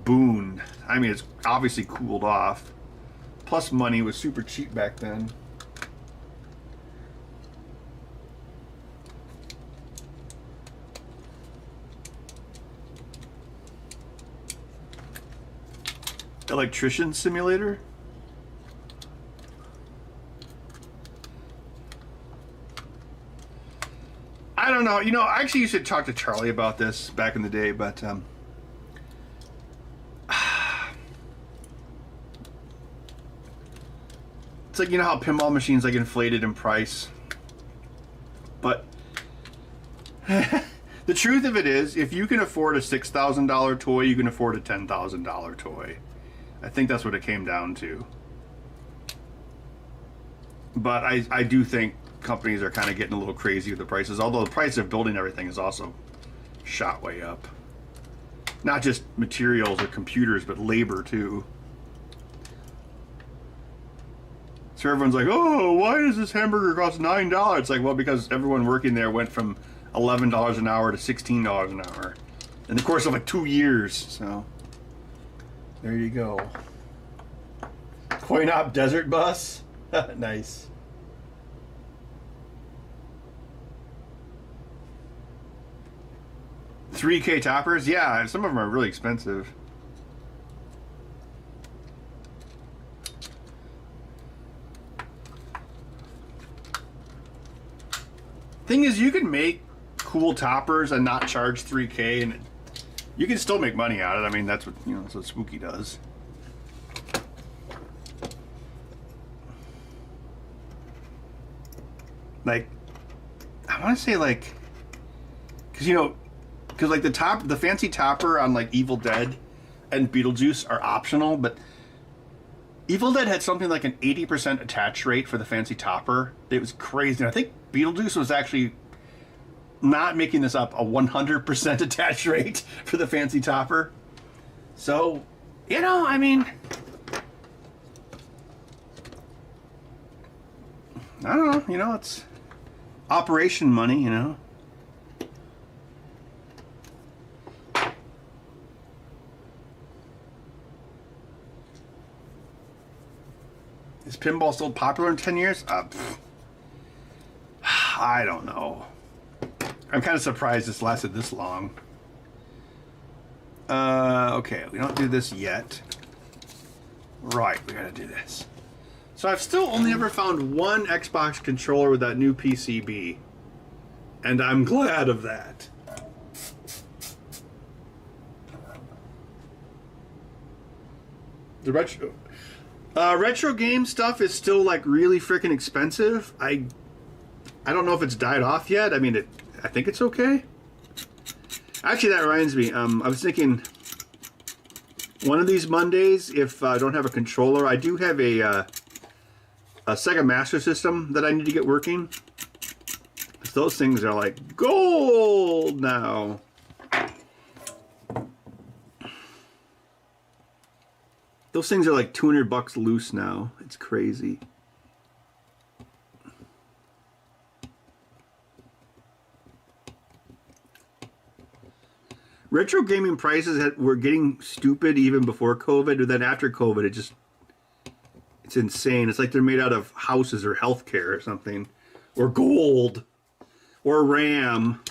boon. I mean, it's obviously cooled off. Plus money was super cheap back then. Electrician simulator? I don't know. You know, I actually used to talk to Charlie about this back in the day, but it's like, you know how pinball machines like inflated in price, but the truth of it is, if you can afford a $6,000 toy, you can afford a $10,000 toy. I think that's what it came down to. But I do think companies are kind of getting a little crazy with the prices, although the price of building everything is also shot way up. Not just materials or computers, but labor too. So everyone's like, oh, why does this hamburger cost $9? It's like, well, because everyone working there went from $11 an hour to $16 an hour in the course of like 2 years. So there you go. Coin op desert bus. Nice. $3K toppers? Yeah, some of them are really expensive. Thing is, you can make cool toppers and not charge $3K, and you can still make money out of it. I mean, that's what, you know, that's what Spooky does. Like, I want to say like, because you know, because like the fancy topper on like Evil Dead and Beetlejuice are optional, but Evil Dead had something like an 80% attach rate for the fancy topper. It was crazy. And I think Beetlejuice was actually, not making this up, a 100% attach rate for the fancy topper. So, you know, I mean, I don't know, you know, it's operation money, you know. Is pinball still popular in 10 years? I don't know. I'm kind of surprised this lasted this long. Okay, we don't do this yet. Right, we gotta do this. So I've still only ever found one Xbox controller with that new PCB. And I'm glad of that. The retro game stuff is still like really freaking expensive. I don't know if it's died off yet. I mean, I think it's okay. Actually, that reminds me. I was thinking, One of these Mondays, if I don't have a controller, I do have a Sega Master System that I need to get working. Those things are like gold now. Those things are like $200 loose now. It's crazy. Retro gaming prices were getting stupid even before COVID, and then after COVID, it's insane. It's like they're made out of houses or healthcare or something, or gold, or RAM.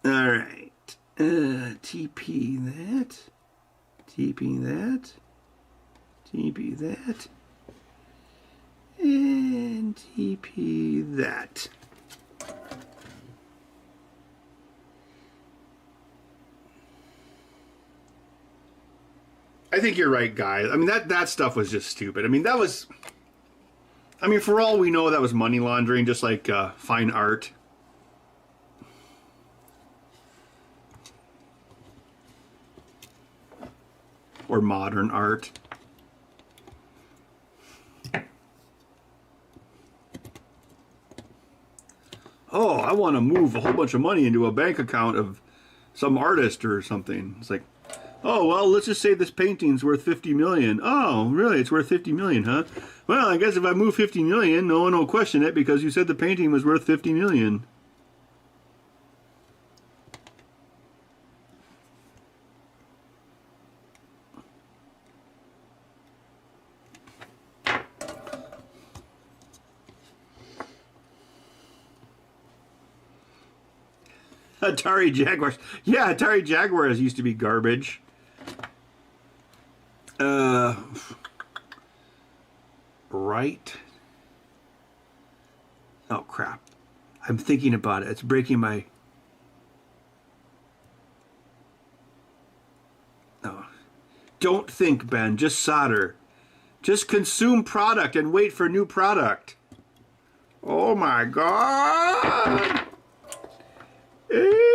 All right, TP that, TP that, TP that, and TP that. I think you're right, guys. I mean, that stuff was just stupid. I mean, for all we know, that was money laundering, just like fine art. Or modern art. Oh, I want to move a whole bunch of money into a bank account of some artist or something. It's like, oh, well, let's just say this painting's worth $50 million. Oh, really? It's worth $50 million, huh? Well, I guess if I move $50 million, no one will question it because you said the painting was worth $50 million. Atari Jaguars. Yeah, Atari Jaguars used to be garbage. Right. Oh, crap. I'm thinking about it. It's breaking my... Oh. Don't think, Ben. Just solder. Just consume product and wait for new product. Oh, my God. AIDS.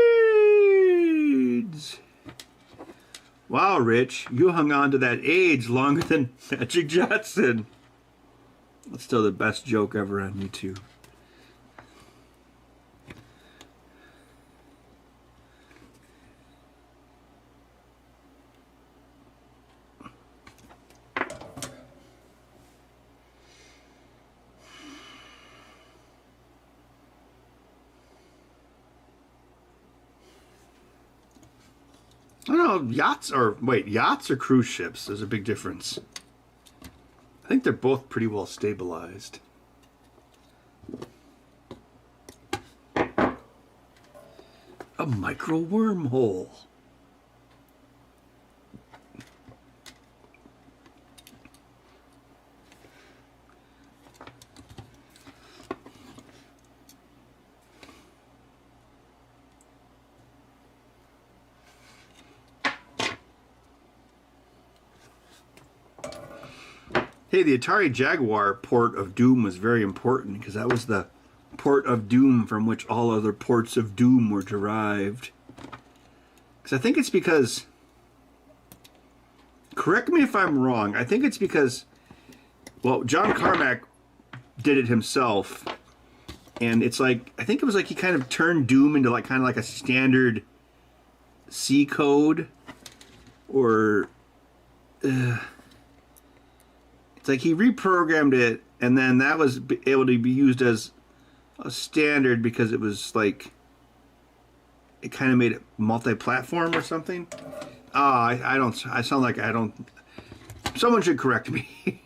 Wow, Rich, you hung on to that AIDS longer than Magic Johnson. That's still the best joke ever on YouTube. I don't know, yachts or cruise ships? There's a big difference. I think they're both pretty well stabilized. A micro wormhole. Hey, the Atari Jaguar port of Doom was very important because that was the port of Doom from which all other ports of Doom were derived. Because I think it's because... Correct me if I'm wrong. I think it's because... Well, John Carmack did it himself. And it's like... I think it was like he kind of turned Doom into like kind of like a standard C code. Or... It's like he reprogrammed it, and then that was able to be used as a standard because it was like it kind of made it multi-platform or something. I don't. I sound like I don't. Someone should correct me.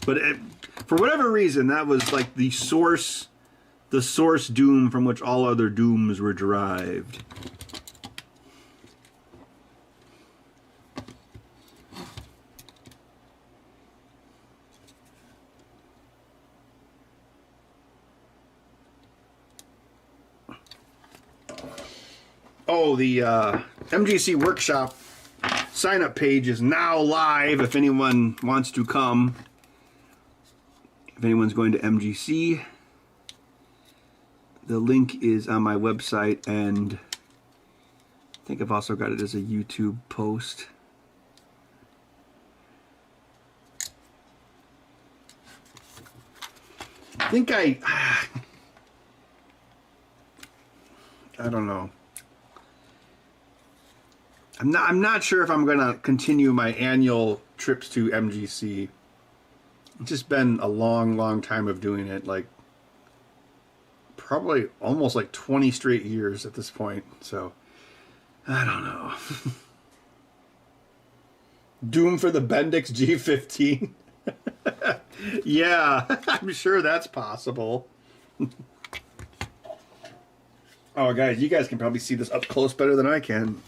But for whatever reason, that was like the source Doom from which all other Dooms were derived. Oh, the MGC Workshop sign-up page is now live if anyone wants to come. If anyone's going to MGC, the link is on my website, and I think I've also got it as a YouTube post. I think I don't know. I'm not sure if I'm gonna continue my annual trips to MGC. It's just been a long time of doing it, like probably almost like 20 straight years at this point. So I don't know. Doom for the Bendix G15. Yeah, I'm sure that's possible. Oh, guys, you guys can probably see this up close better than I can.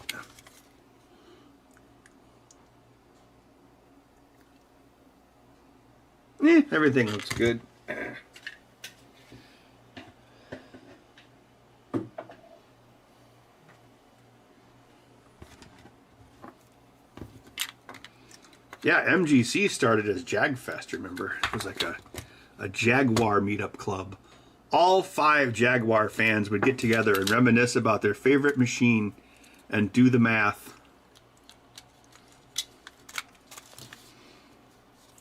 Everything looks good. Yeah, MGC started as JagFest, remember? It was like a Jaguar meetup club. All 5 Jaguar fans would get together and reminisce about their favorite machine and do the math.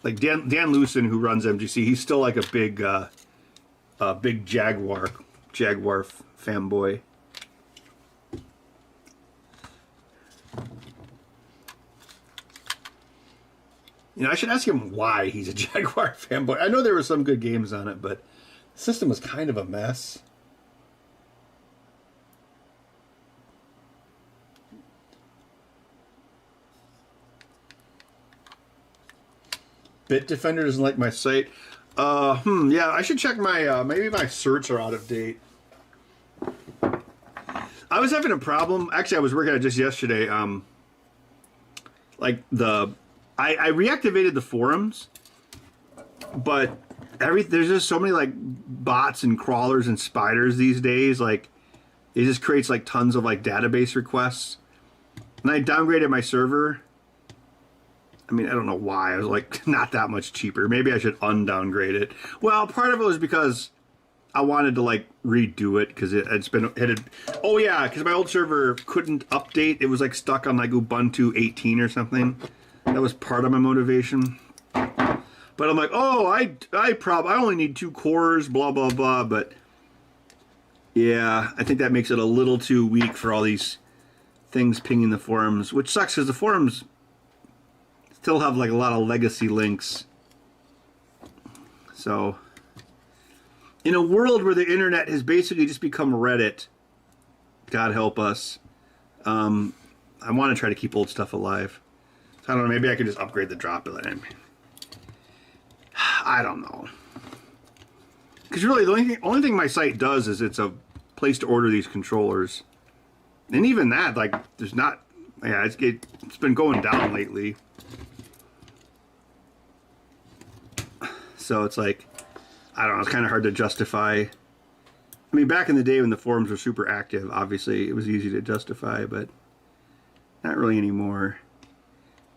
Like Dan Lewson, who runs MGC, he's still like a big Jaguar fanboy. You know, I should ask him why he's a Jaguar fanboy. I know there were some good games on it, but the system was kind of a mess. Bitdefender doesn't like my site. Yeah, I should check my, maybe my certs are out of date. I was having a problem. Actually, I was working on it just yesterday. Like I reactivated the forums, but there's just so many like bots and crawlers and spiders these days. Like it just creates like tons of like database requests. And I downgraded my server. I mean, I don't know why. I was like, not that much cheaper. Maybe I should undowngrade it. Well, part of it was because I wanted to like redo it because oh yeah, because my old server couldn't update. It was like stuck on like Ubuntu 18 or something. That was part of my motivation. But I'm like, oh, I only need 2 cores, blah blah blah. But yeah, I think that makes it a little too weak for all these things pinging the forums, which sucks because the forums still have like a lot of legacy links. So in a world where the internet has basically just become Reddit, God help us, I want to try to keep old stuff alive. So I don't know, maybe I could just upgrade the drop line. I don't know. Because really the only thing my site does is it's a place to order these controllers. And even that, like, there's not, yeah, it's been going down lately. So it's like, I don't know, it's kind of hard to justify. I mean, back in the day when the forums were super active, obviously it was easy to justify, but not really anymore.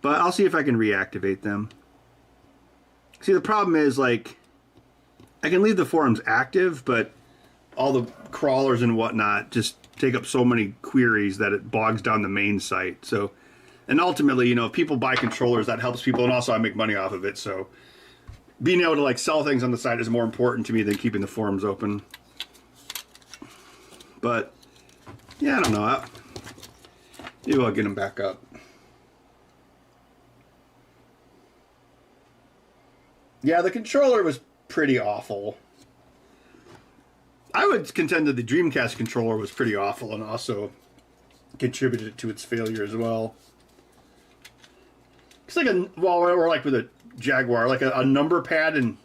But I'll see if I can reactivate them. See, the problem is, like, I can leave the forums active, but all the crawlers and whatnot just take up so many queries that it bogs down the main site. So, and ultimately, you know, if people buy controllers, that helps people, and also I make money off of it, so being able to like sell things on the site is more important to me than keeping the forums open. But yeah, I don't know. Maybe I'll get them back up. Yeah, the controller was pretty awful. I would contend that the Dreamcast controller was pretty awful and also contributed to its failure as well. It's like or like with a Jaguar, like a number pad and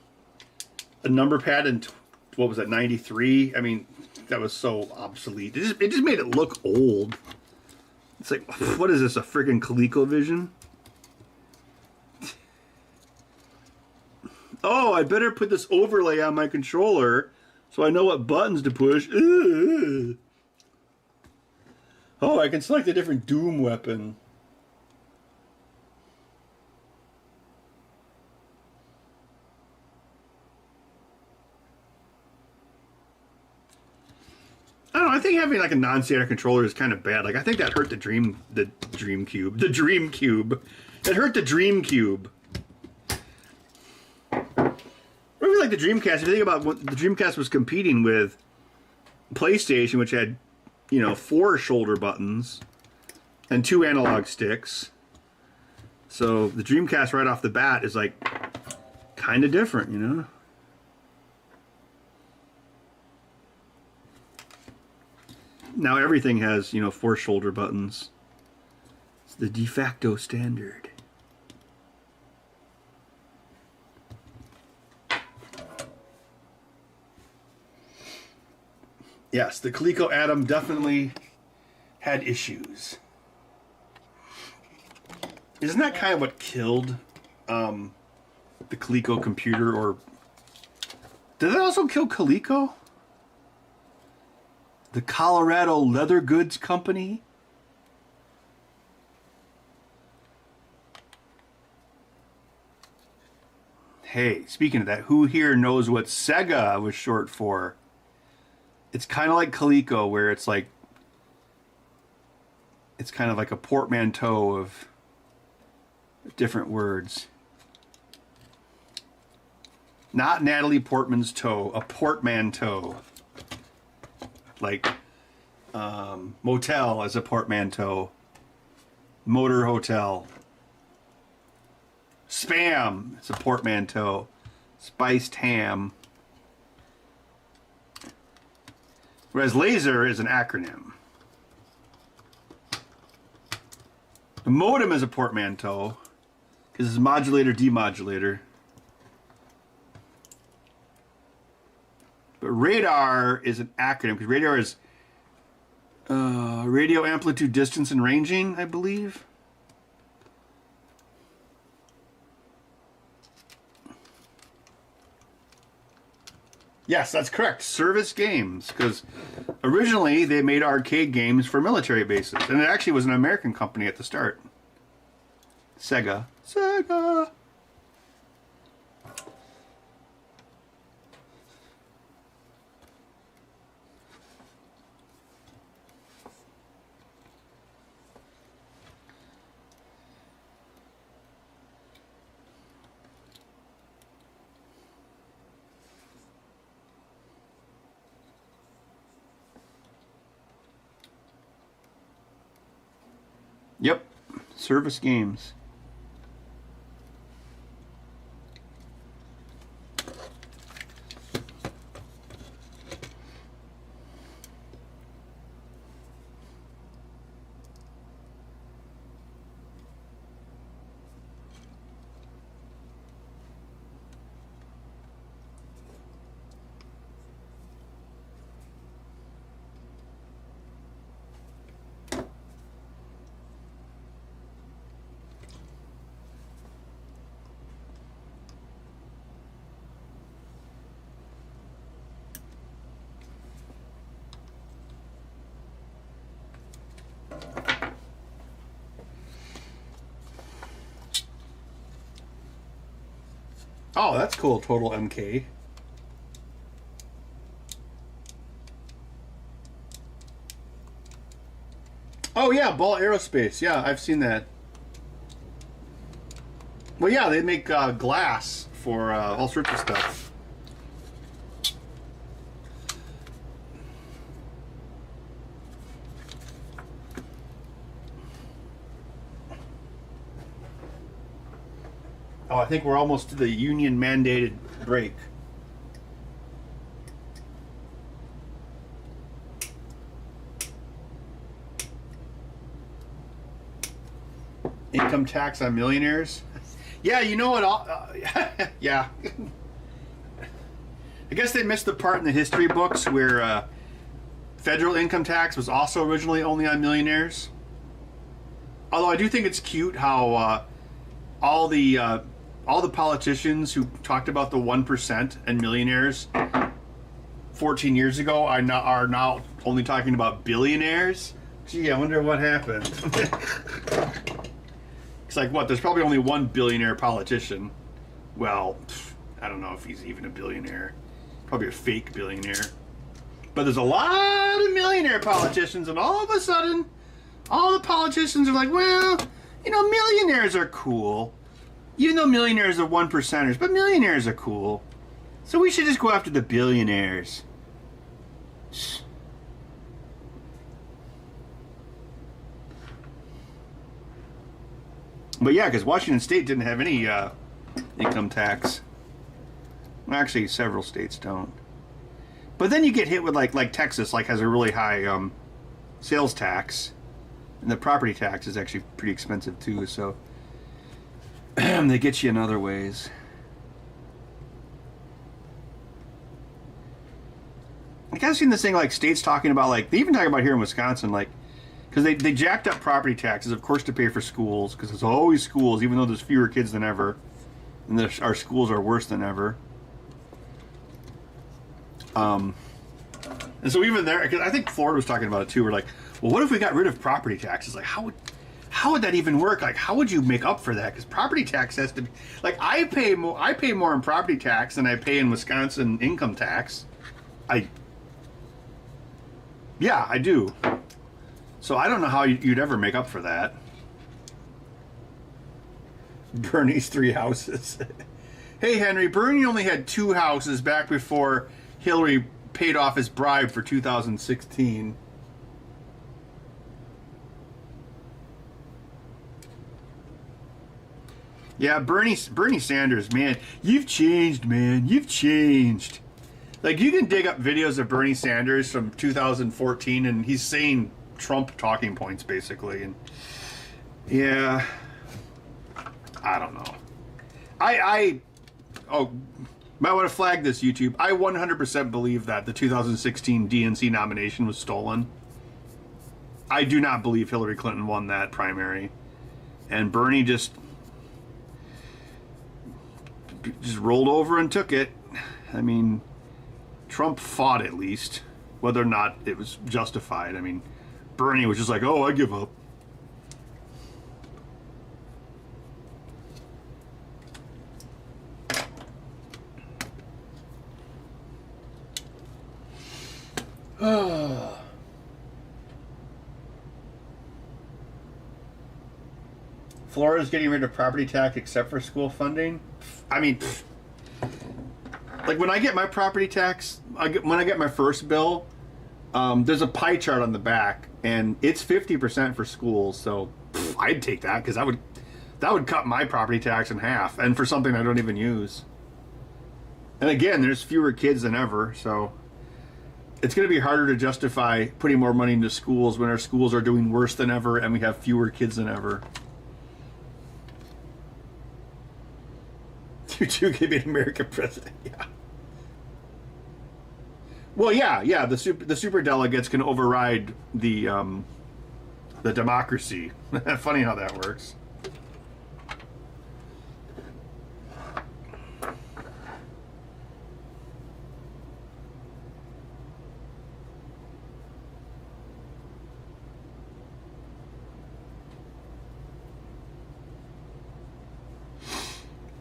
what was that, 93? I mean, that was so obsolete. It just made it look old. It's like, what is this, a friggin' ColecoVision? Oh, I better put this overlay on my controller so I know what buttons to push. Ugh. Oh, I can select a different Doom weapon. I don't know, think having like a non-standard controller is kind of bad. Like I think that hurt the Dream Cube. It hurt the Dream Cube. Or even like the Dreamcast. If you think about what the Dreamcast was competing with PlayStation, which had, you know, 4 shoulder buttons and 2 analog sticks. So the Dreamcast right off the bat is like kind of different, you know? Now everything has, you know, 4 shoulder buttons. It's the de facto standard. Yes, the Coleco Atom definitely had issues. Isn't that kind of what killed the Coleco computer? Or did that also kill Coleco? The Colorado Leather Goods Company? Hey, speaking of that, who here knows what Sega was short for? It's kind of like Coleco, where it's like, it's kind of like a portmanteau of different words. Not Natalie Portman's toe, a portmanteau. Like motel as a portmanteau. Motor hotel. Spam is a portmanteau. Spiced ham. Whereas laser is an acronym. The modem is a portmanteau because it's modulator, demodulator. But radar is an acronym because radar is radio amplitude, distance, and ranging, I believe. Yes, that's correct. Service games, because originally they made arcade games for military bases, and it actually was an American company at the start. Sega. Sega. Yep, service games. Oh, that's cool. Total MK. Oh yeah, Ball Aerospace. Yeah, I've seen that. Well, yeah, they make glass for all sorts of stuff. Oh, I think we're almost to the union mandated break. Income tax on millionaires? Yeah, you know what? Yeah. I guess they missed the part in the history books where federal income tax was also originally only on millionaires. Although I do think it's cute how all the politicians who talked about the 1% and millionaires 14 years ago are now only talking about billionaires. Gee, I wonder what happened. It's like, what? There's probably only one billionaire politician. Well, I don't know if he's even a billionaire. Probably a fake billionaire. But there's a lot of millionaire politicians, and all of a sudden, all the politicians are like, well, you know, millionaires are cool. Even though millionaires are 1%ers, but millionaires are cool. So we should just go after the billionaires. But yeah, because Washington State didn't have any income tax. Well, actually, several states don't. But then you get hit with like Texas, like has a really high sales tax, and the property tax is actually pretty expensive too. So they get you in other ways. Like I've seen this thing like states talking about like they even talk about here in Wisconsin like because they jacked up property taxes, of course, to pay for schools because there's always schools, even though there's fewer kids than ever, and our schools are worse than ever. And so even there, because I think Florida was talking about it too. We're like, well, what if we got rid of property taxes? Like, how would that even work? Like, how would you make up for that? Because property tax has to be like I pay more in property tax than I pay in Wisconsin income tax. Yeah, I do. So I don't know how you'd ever make up for that. Bernie's 3 houses. Hey, Henry, Bernie only had 2 houses back before Hillary paid off his bribe for 2016. Yeah, Bernie Sanders, man, you've changed, man. You've changed. Like, you can dig up videos of Bernie Sanders from 2014, and he's saying Trump talking points, basically. And yeah, I don't know. Might want to flag this, YouTube. I 100% believe that the 2016 DNC nomination was stolen. I do not believe Hillary Clinton won that primary. And Bernie just rolled over and took it. I mean, Trump fought at least, whether or not it was justified. I mean, Bernie was just like, oh, I give up. Florida's getting rid of property tax except for school funding. I mean, like when I get my property tax, when I get my first bill, there's a pie chart on the back, and it's 50% for schools. So I'd take that because that would cut my property tax in half, and for something I don't even use. And again, there's fewer kids than ever, so it's going to be harder to justify putting more money into schools when our schools are doing worse than ever and we have fewer kids than ever. You two can be an American president, yeah. Well, yeah. The super delegates can override the democracy. Funny how that works.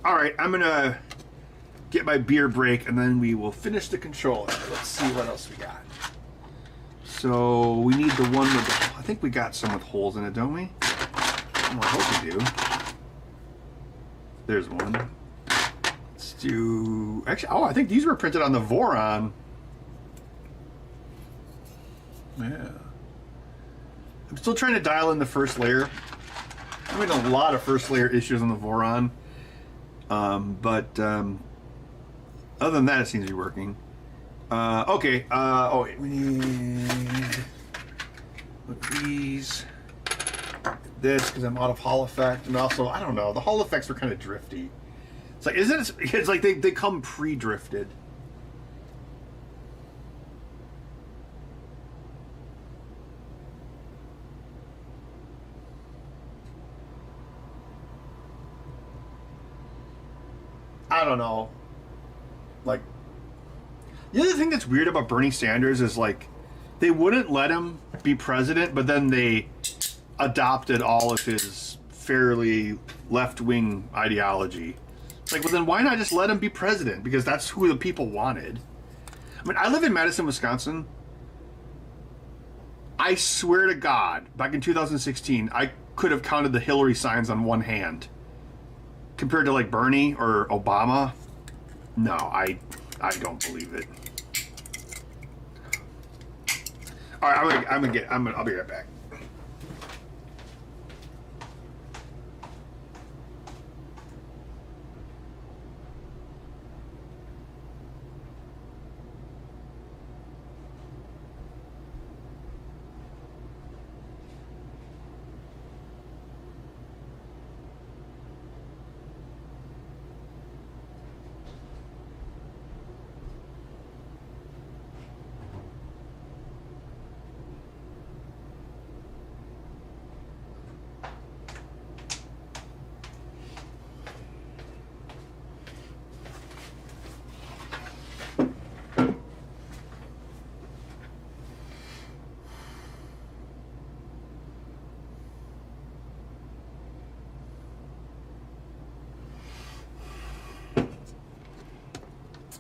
All right, I'm gonna get my beer break, and then we will finish the controller. Let's see what else we got. So we need the one with the, I think we got some with holes in it, don't we? Well, I hope we do. There's one. Let's do, actually, oh, I think these were printed on the Voron. Yeah. I'm still trying to dial in the first layer. I'm having a lot of first layer issues on the Voron. But other than that, it seems to be working. Okay. Oh, wait. We need these. This, because I'm out of Hall Effect. And also, I don't know. The Hall Effects were kind of drifty. It's like, it's like they come pre-drifted. I don't know. Like, the other thing that's weird about Bernie Sanders is, like, they wouldn't let him be president, but then they adopted all of his fairly left-wing ideology. It's like, well, then why not just let him be president? Because that's who the people wanted. I mean, I live in Madison, Wisconsin, I swear to God, back in 2016, I could have counted the Hillary signs on one hand. Compared to like Bernie or Obama, no, I don't believe it. All right, I'll be right back.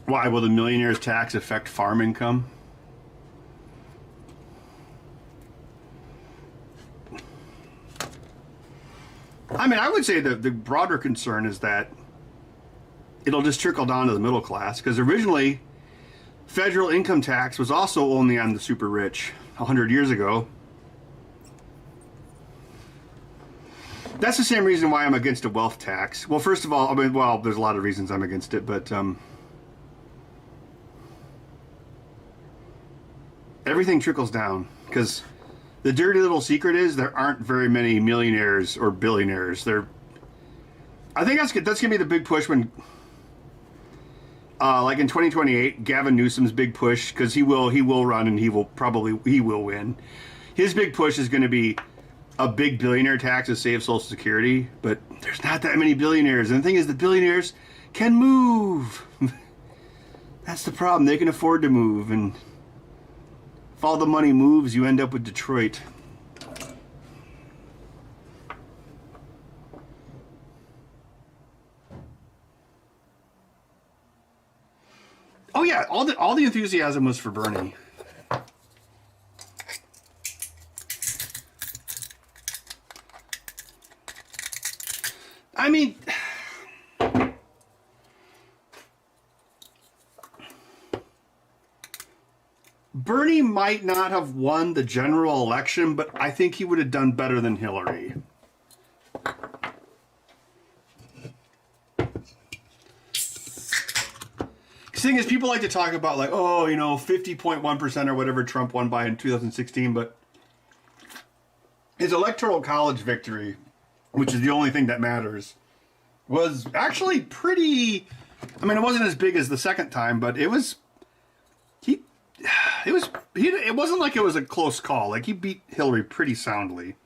Why will the millionaire's tax affect farm income? I mean, I would say that the broader concern is that it'll just trickle down to the middle class, because originally federal income tax was also only on the super rich 100 years ago. That's the same reason why I'm against a wealth tax. Well, first of all, I mean, well, there's a lot of reasons I'm against it, but everything trickles down, because the dirty little secret is there aren't very many millionaires or billionaires. I think that's gonna be the big push when, like in 2028, Gavin Newsom's big push, because he will run and he will win. His big push is going to be a big billionaire tax to save Social Security, but there's not that many billionaires. And the thing is, the billionaires can move. That's the problem. They can afford to move, and if all the money moves, you end up with Detroit. Oh yeah, all the enthusiasm was for Bernie. I mean, Bernie might not have won the general election, but I think he would have done better than Hillary. The thing is, people like to talk about, like, oh, 50.1% or whatever Trump won by in 2016, but his electoral college victory, which is the only thing that matters, was actually pretty. I mean, it wasn't as big as the second time, but it was. It wasn't like it was a close call. Like, he beat Hillary pretty soundly.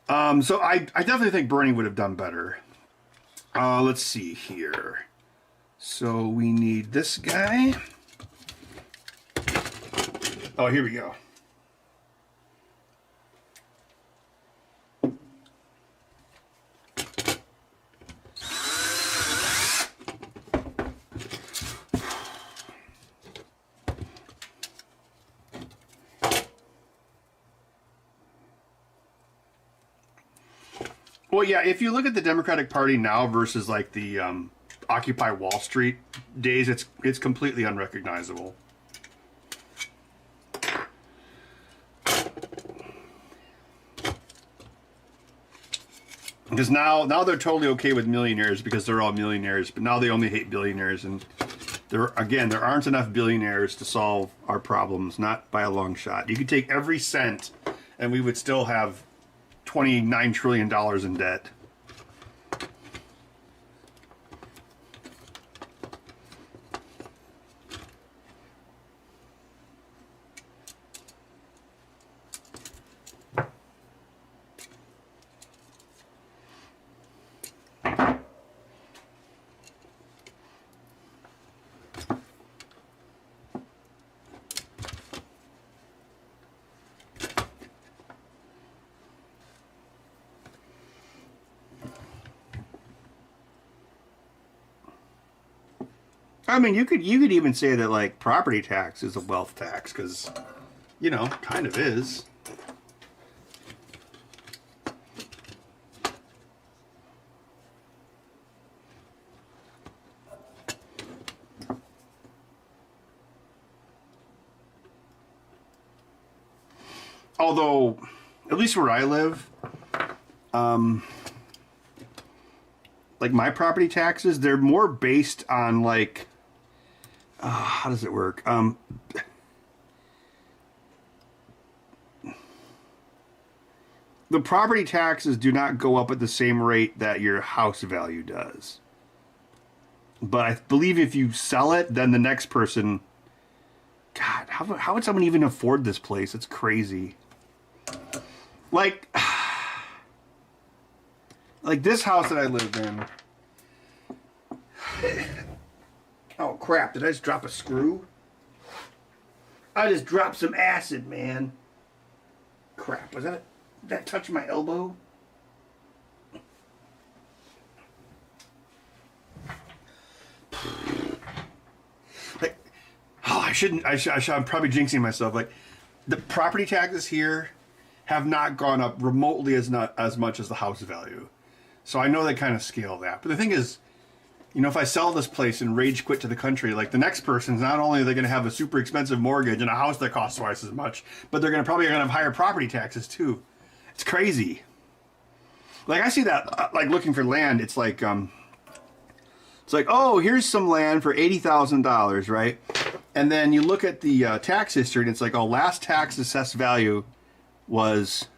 So I definitely think Bernie would have done better. Let's see here. So we need this guy. Oh, here we go. Well, yeah, if you look at the Democratic Party now versus like the Occupy Wall Street days, it's completely unrecognizable. Because now they're totally okay with millionaires because they're all millionaires, but now they only hate billionaires, and there aren't enough billionaires to solve our problems, not by a long shot. You could take every cent and we would still have $29 trillion in debt. I mean, you could even say that, like, property tax is a wealth tax, because You know, kind of is. Although, at least where I live, like my property taxes, they're more based on like, how does it work? The property taxes do not go up at the same rate that your house value does. But I believe if you sell it, then the next person... God, how would someone even afford this place? It's crazy. Like this house that I live in. Oh crap, did I just drop a screw? I just dropped some acid, man. Crap, was that... Did that touch my elbow? Like, oh, I shouldn't. I'm probably jinxing myself. Like, the property taxes here have not gone up remotely as much as the house value. So I know they kind of scale that. But the thing is, you know, if I sell this place and rage quit to the country, like the next person's not only are they going to have a super expensive mortgage and a house that costs twice as much, but they're probably going to have higher property taxes too. It's crazy. Like I see that, like looking for land, it's like, oh, here's some land for $80,000, right? And then you look at the tax history, and it's like, oh, last tax assessed value was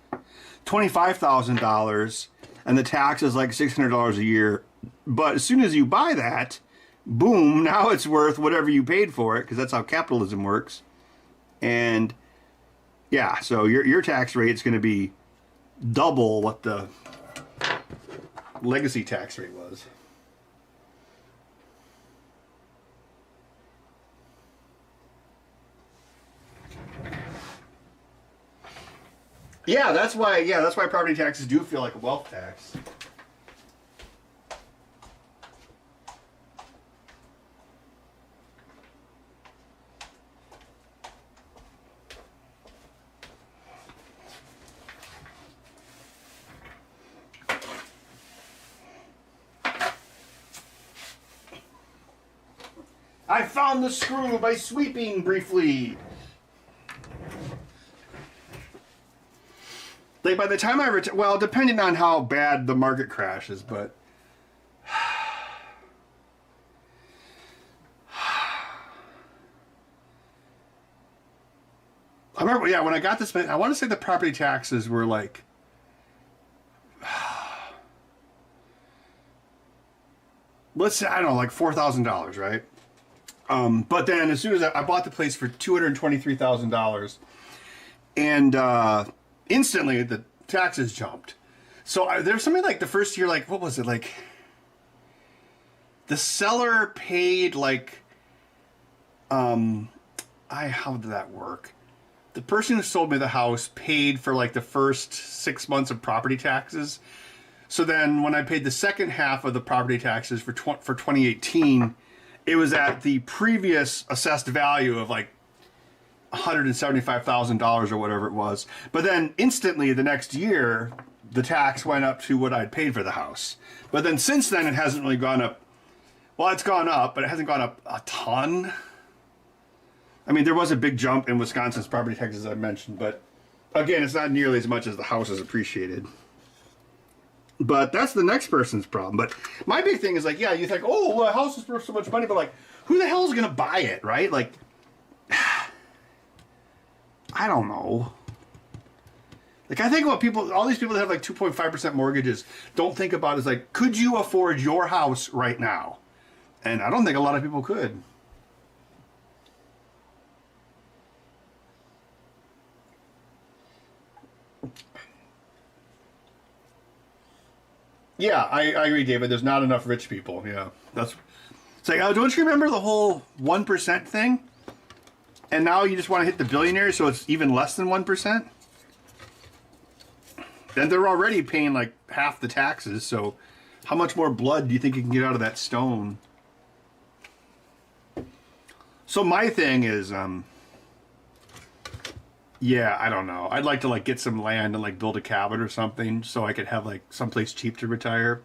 $25,000, and the tax is like $600 a year. But as soon as you buy that, boom, now it's worth whatever you paid for it, because that's how capitalism works. And yeah, so your tax rate is going to be double what the legacy tax rate was. Yeah, that's why property taxes do feel like a wealth tax. I found the screw by sweeping briefly. Like by the time I well, depending on how bad the market crashes, but I remember, yeah, when I got this, I want to say the property taxes were like, let's say, I don't know, like $4,000, right? But then as soon as I bought the place for $223,000, and instantly the taxes jumped. So there's something like the first year, like, what was it? Like, the seller paid like, how did that work? The person who sold me the house paid for like the first 6 months of property taxes. So then when I paid the second half of the property taxes for 2018, it was at the previous assessed value of like $175,000 or whatever it was. But then instantly the next year, the tax went up to what I'd paid for the house. But then since then, it hasn't really gone up. Well, it's gone up, but it hasn't gone up a ton. I mean, there was a big jump in Wisconsin's property taxes, I mentioned, but again, it's not nearly as much as the house is appreciated. But that's the next person's problem. But my big thing is like, yeah, you think, oh, well, a house is worth so much money, but like, who the hell is going to buy it, right? Like, I don't know. Like, I think what people, all these people that have like 2.5% mortgages don't think about is like, could you afford your house right now? And I don't think a lot of people could. Yeah, I agree, David. There's not enough rich people. Yeah, it's like, oh, don't you remember the whole 1% thing? And now you just want to hit the billionaires, so it's even less than 1%. Then they're already paying like half the taxes. So, how much more blood do you think you can get out of that stone? So my thing is, Yeah, I don't know. I'd like to like get some land and like build a cabin or something so I could have like someplace cheap to retire.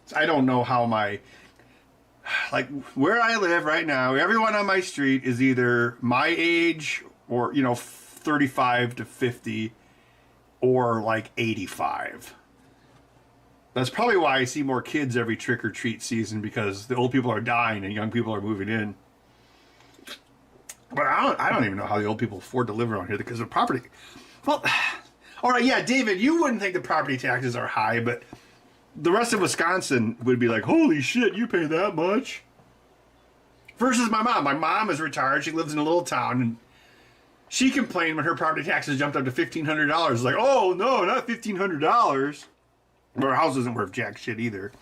So I don't know how my like where I live right now, everyone on my street is either my age or 35 to 50 or like 85. That's probably why I see more kids every trick or treat season, because the old people are dying and young people are moving in. But I don't even know how the old people afford to live around here because of property. Well, all right, yeah, David, you wouldn't think the property taxes are high, but the rest of Wisconsin would be like, holy shit, you pay that much? Versus my mom. My mom is retired. She lives in a little town, and she complained when her property taxes jumped up to $1,500. Like, oh, no, not $1,500. But her house isn't worth jack shit either.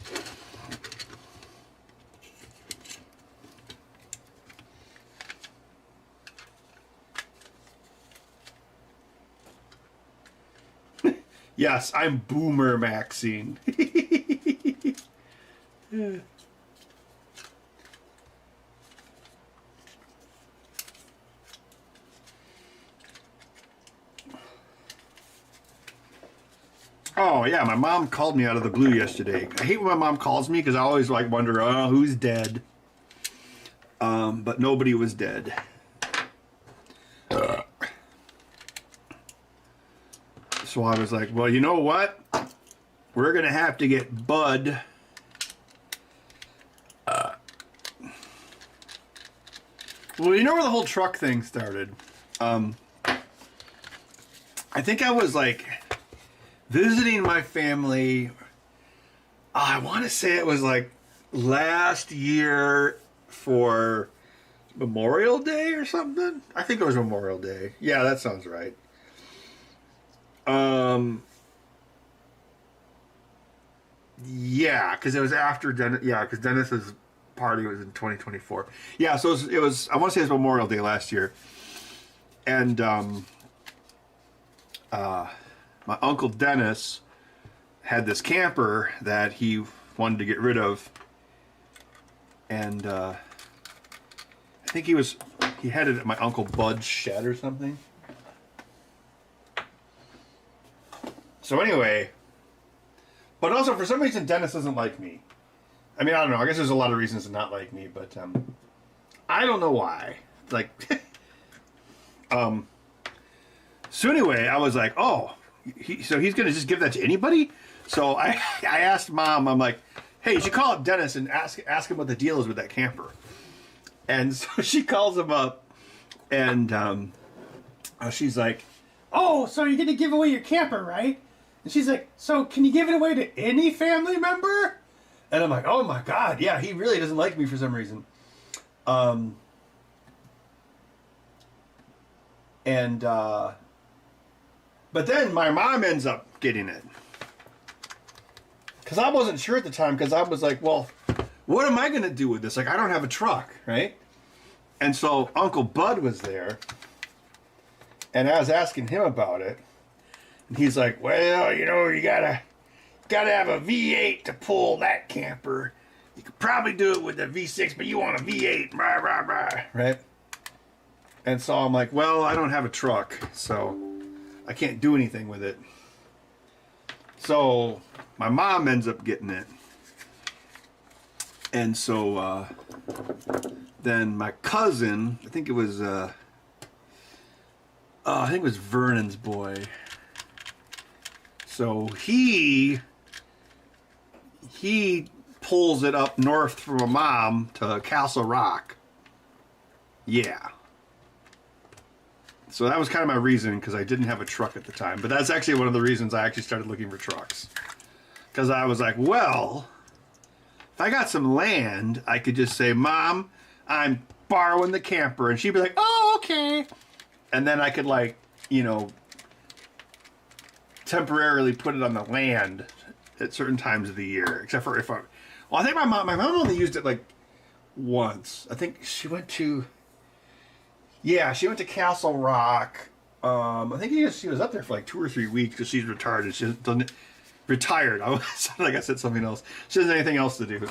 Yes, I'm boomer maxing. Oh yeah, my mom called me out of the blue yesterday. I hate when my mom calls me because I always like wonder, oh, who's dead? But nobody was dead. So I was like, well, you know what? We're gonna have to get Bud. Well, you know where the whole truck thing started? I think I was like visiting my family. I want to say it was like last year for Memorial Day or something. I think it was Memorial Day. Yeah, that sounds right. Yeah, because it was after Dennis. Yeah, because Dennis's party was in 2024. Yeah, so it was. I want to say it was Memorial Day last year, and my uncle Dennis had this camper that he wanted to get rid of, and I think he had it at my uncle Bud's shed or something. So anyway, but also for some reason Dennis doesn't like me. I mean, I don't know. I guess there's a lot of reasons to not like me, but I don't know why. Like, so anyway, I was like, oh, so he's gonna just give that to anybody? So I asked Mom, I'm like, hey, you should call up Dennis and ask him what the deal is with that camper. And so she calls him up, and she's like, oh, so you're gonna give away your camper, right? And she's like, so can you give it away to any family member? And I'm like, oh my God, yeah, he really doesn't like me for some reason. But then my mom ends up getting it. Because I wasn't sure at the time, because I was like, well, what am I going to do with this? Like, I don't have a truck, right? And so Uncle Bud was there, and I was asking him about it. And he's like, well, you gotta have a V8 to pull that camper. You could probably do it with a V6, but you want a V8, rah, rah, rah, right? And so I'm like, well, I don't have a truck, so I can't do anything with it. So my mom ends up getting it. And so then my cousin, I think it was Vernon's boy. So he pulls it up north from my mom to Castle Rock. Yeah. So that was kind of my reason, because I didn't have a truck at the time. But that's actually one of the reasons I actually started looking for trucks. Because I was like, well, if I got some land, I could just say, Mom, I'm borrowing the camper. And she'd be like, oh, okay. And then I could, like, temporarily put it on the land at certain times of the year, except for I think my mom only used it like once. I think she went to Castle Rock. I think she was up there for like 2 or 3 weeks because she's retired. She doesn't retired. I said something else. She doesn't have anything else to do.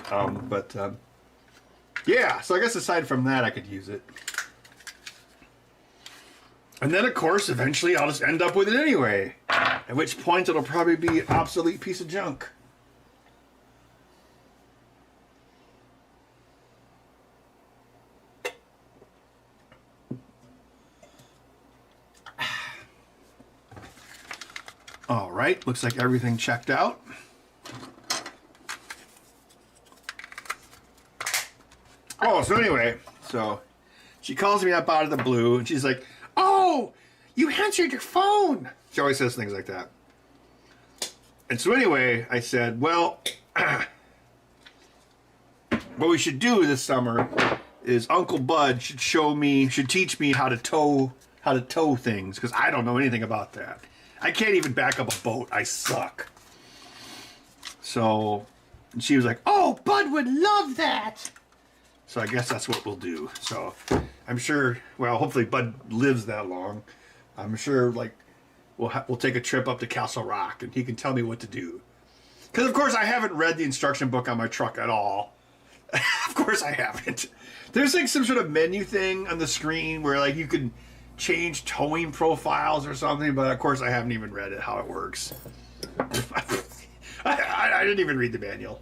Yeah. So I guess aside from that, I could use it. And then, of course, eventually I'll just end up with it anyway. At which point it'll probably be an obsolete piece of junk. All right, looks like everything checked out. Oh, so anyway, so she calls me up out of the blue, and she's like, "Oh, you answered your phone." She always says things like that. And so anyway, I said, well, what we should do this summer is Uncle Bud should teach me how to tow things, because I don't know anything about that. I can't even back up a boat. I suck. So, and she was like, "Oh, Bud would love that." So I guess that's what we'll do. So I'm sure, well, hopefully Bud lives that long. I'm sure, like, we'll take a trip up to Castle Rock and he can tell me what to do. Because, of course, I haven't read the instruction book on my truck at all. Of course I haven't. There's, like, some sort of menu thing on the screen where, like, you can change towing profiles or something, but, of course, I haven't even read it, how it works. I didn't even read the manual.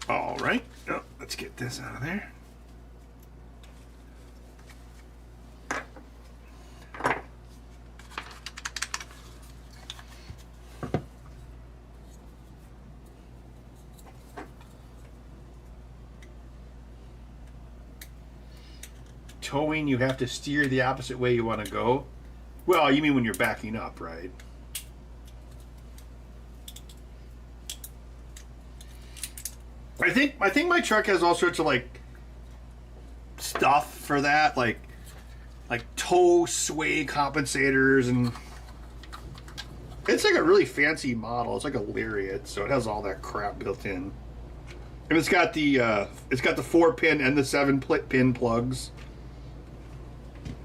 All right. Oh, let's get this out of there. Towing, you have to steer the opposite way you want to go. Well, you mean when you're backing up, right? I think my truck has all sorts of like stuff for that, like tow sway compensators, and it's like a really fancy model. It's like a Lariat, so it has all that crap built in. And it's got the 4-pin and the 7-pin plugs.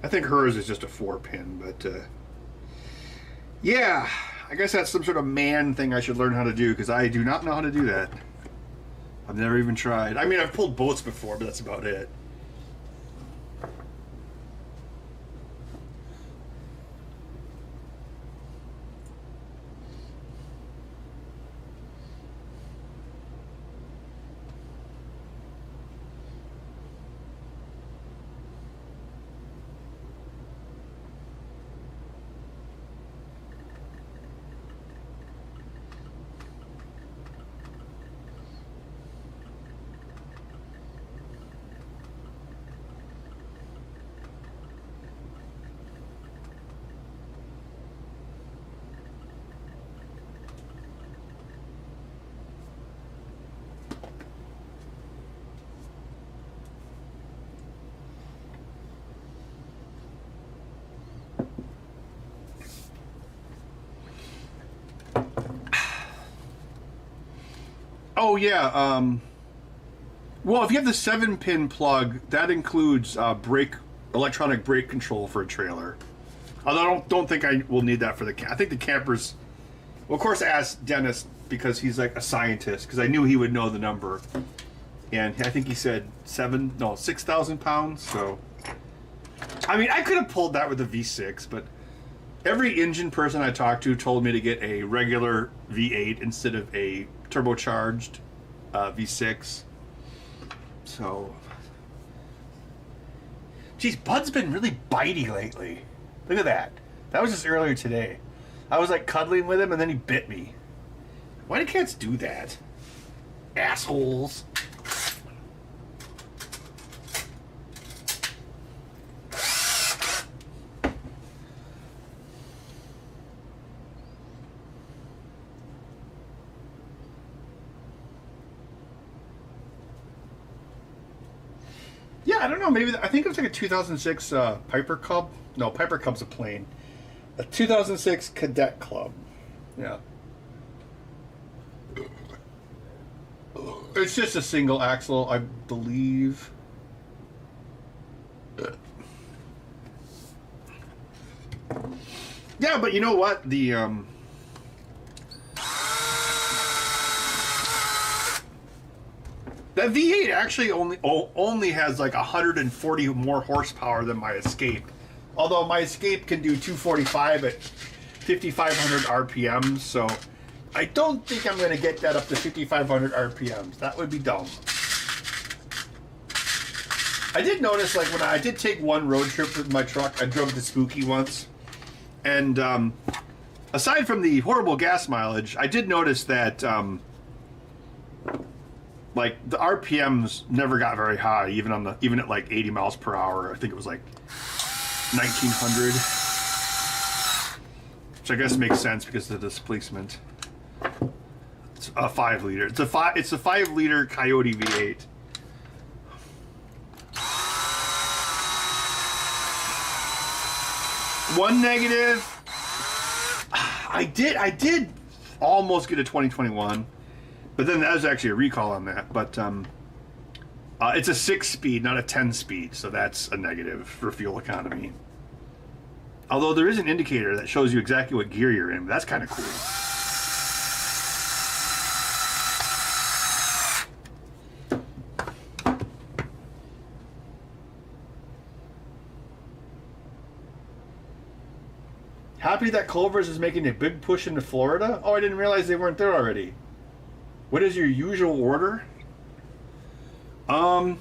I think hers is just a 4-pin, but yeah, I guess that's some sort of man thing I should learn how to do, because I do not know how to do that. I've never even tried. I mean, I've pulled boats before, but that's about it. Oh yeah. Well, if you have the 7-pin plug, that includes electronic brake control for a trailer. Although I don't think I will need that for the I think the campers. Well, of course, I asked Dennis because he's like a scientist, because I knew he would know the number, and I think he said 6,000 pounds. So, I mean, I could have pulled that with a V6, but every engine person I talked to told me to get a regular V8 instead of a turbocharged V6. So, geez, Bud's been really bitey lately. Look at that. That was just earlier today. I was like cuddling with him and then he bit me. Why do cats do that? Assholes. Yeah, I don't know. Maybe I think it was like a 2006 Piper Cub. No, Piper Cub's a plane. A 2006 Cadet Club. Yeah. It's just a single axle, I believe. Yeah, but you know what? The That V8 actually only has like 140 more horsepower than my Escape. Although my Escape can do 245 at 5,500 RPMs, so I don't think I'm going to get that up to 5,500 RPMs. That would be dumb. I did notice, like, when I did take one road trip with my truck, I drove to Spooky once, and aside from the horrible gas mileage, I did notice that like the RPMs never got very high, even at like 80 miles per hour. I think it was like 1900, which I guess makes sense because of the displacement. It's a 5 liter. It's a 5 liter Coyote V8. One negative. I did almost get a 2021. But then that was actually a recall on that. But it's a 6-speed, not a 10-speed, so that's a negative for fuel economy. Although there is an indicator that shows you exactly what gear you're in. That's kind of cool. Happy that Culver's is making a big push into Florida? Oh, I didn't realize they weren't there already. What is your usual order? My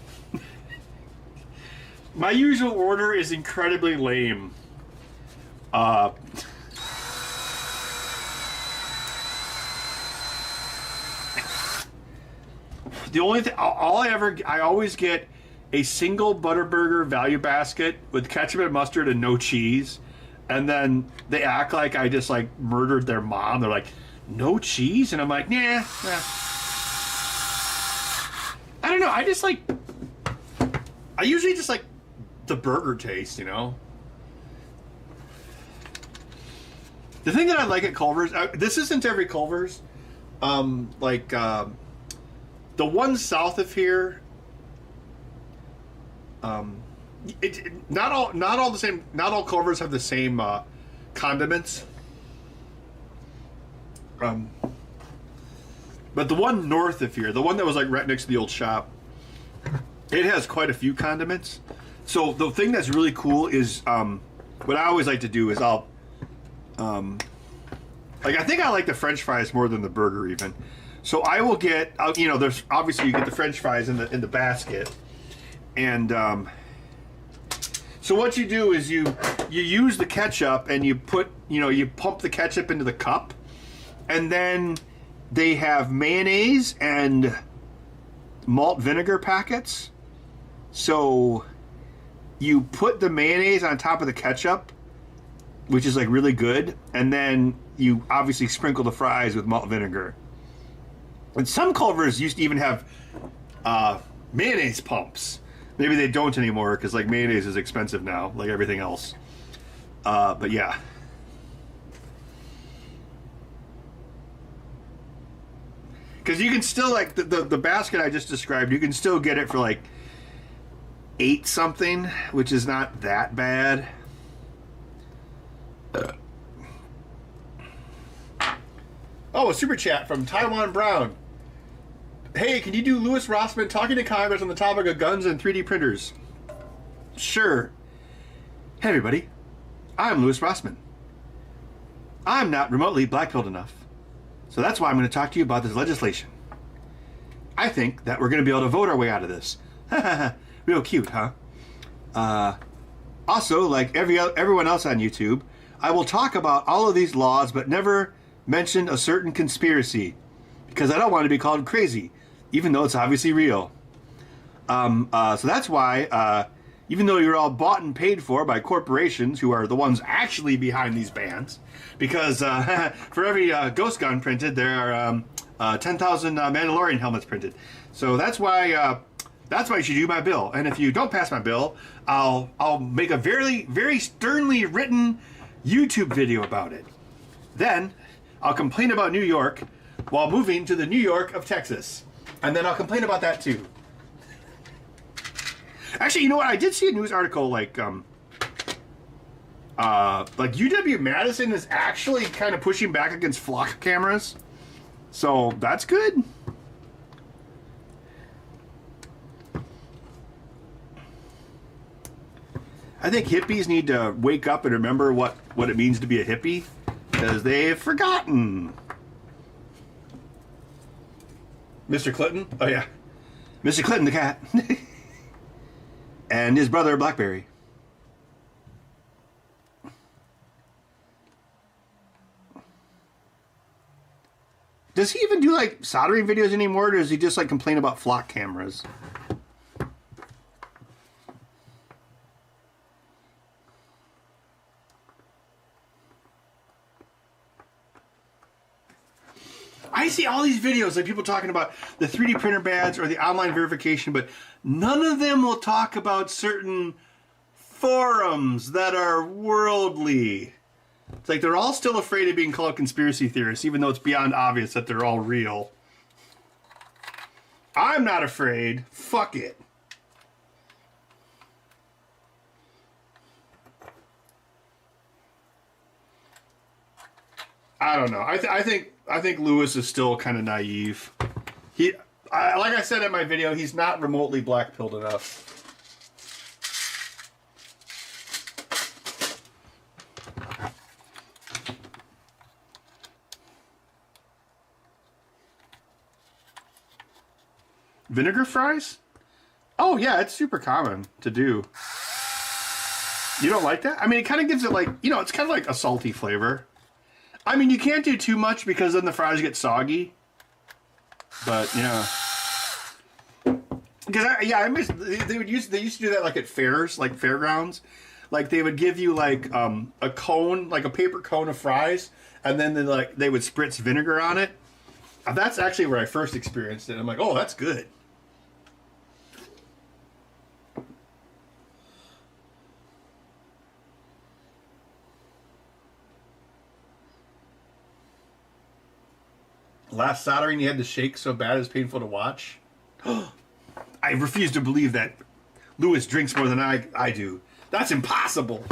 usual order is incredibly lame. The only thing, I always get a single Butterburger value basket with ketchup and mustard and no cheese. And then they act like I just like murdered their mom. They're like, no cheese? And I'm like, nah. I don't know. I usually just like the burger taste, you know? The thing that I like at Culver's, this isn't every Culver's. The one south of here, not all the same. Not all Culver's have the same condiments. But the one north of here, the one that was like right next to the old shop, it has quite a few condiments. So the thing that's really cool is what I always like to do is I think I like the French fries more than the burger even. So I will get there's obviously you get the French fries in the basket, and so what you do is you use the ketchup and you pump the ketchup into the cup, and then they have mayonnaise and malt vinegar packets. So you put the mayonnaise on top of the ketchup, which is like really good, and then you obviously sprinkle the fries with malt vinegar. And some Culver's used to even have mayonnaise pumps. Maybe they don't anymore because like mayonnaise is expensive now, like everything else. But yeah. Because you can still, like, the basket I just described, you can still get it for, like, 8 something, which is not that bad. Oh, a super chat from Taiwan Brown. Hey, can you do Louis Rossman talking to Congress on the topic of guns and 3D printers? Sure. Hey, everybody. I'm Louis Rossman. I'm not remotely black-pilled enough. So that's why I'm going to talk to you about this legislation. I think that we're going to be able to vote our way out of this. Real cute, huh? Also, like everyone else on YouTube, I will talk about all of these laws, but never mention a certain conspiracy, because I don't want to be called crazy, even though it's obviously real. So that's why, even though you're all bought and paid for by corporations who are the ones actually behind these bans, because for every ghost gun printed, there are 10,000 Mandalorian helmets printed. So that's why you should do my bill. And if you don't pass my bill, I'll make a very, very sternly written YouTube video about it. Then I'll complain about New York while moving to the New York of Texas. And then I'll complain about that too. Actually, you know what? I did see a news article like UW-Madison is actually kind of pushing back against flock cameras. So that's good. I think hippies need to wake up and remember what it means to be a hippie, because they've forgotten. Mr. Clinton? Oh, yeah. Mr. Clinton the cat. And his brother, Blackberry. Does he even do, like, soldering videos anymore, or does he just, like, complain about flock cameras? I see all these videos, like people talking about the 3D printer badge or the online verification, but none of them will talk about certain forums that are worldly. It's like they're all still afraid of being called conspiracy theorists, even though it's beyond obvious that they're all real. I'm not afraid. Fuck it. I don't know. I think Lewis is still kind of naive. Like I said in my video, he's not remotely black-pilled enough. Vinegar fries? Oh yeah, it's super common to do. You don't like that? I mean, it kind of gives it like, you know, it's kind of like a salty flavor. I mean, you can't do too much because then the fries get soggy. But yeah, because I miss they used to do that like at fairs, like fairgrounds. Like they would give you like a cone, like a paper cone of fries, and then they would spritz vinegar on it. That's actually where I first experienced it. I'm like, oh, that's good. Last soldering, you had to shake so bad it's painful to watch. I refuse to believe that Lewis drinks more than I do. That's impossible.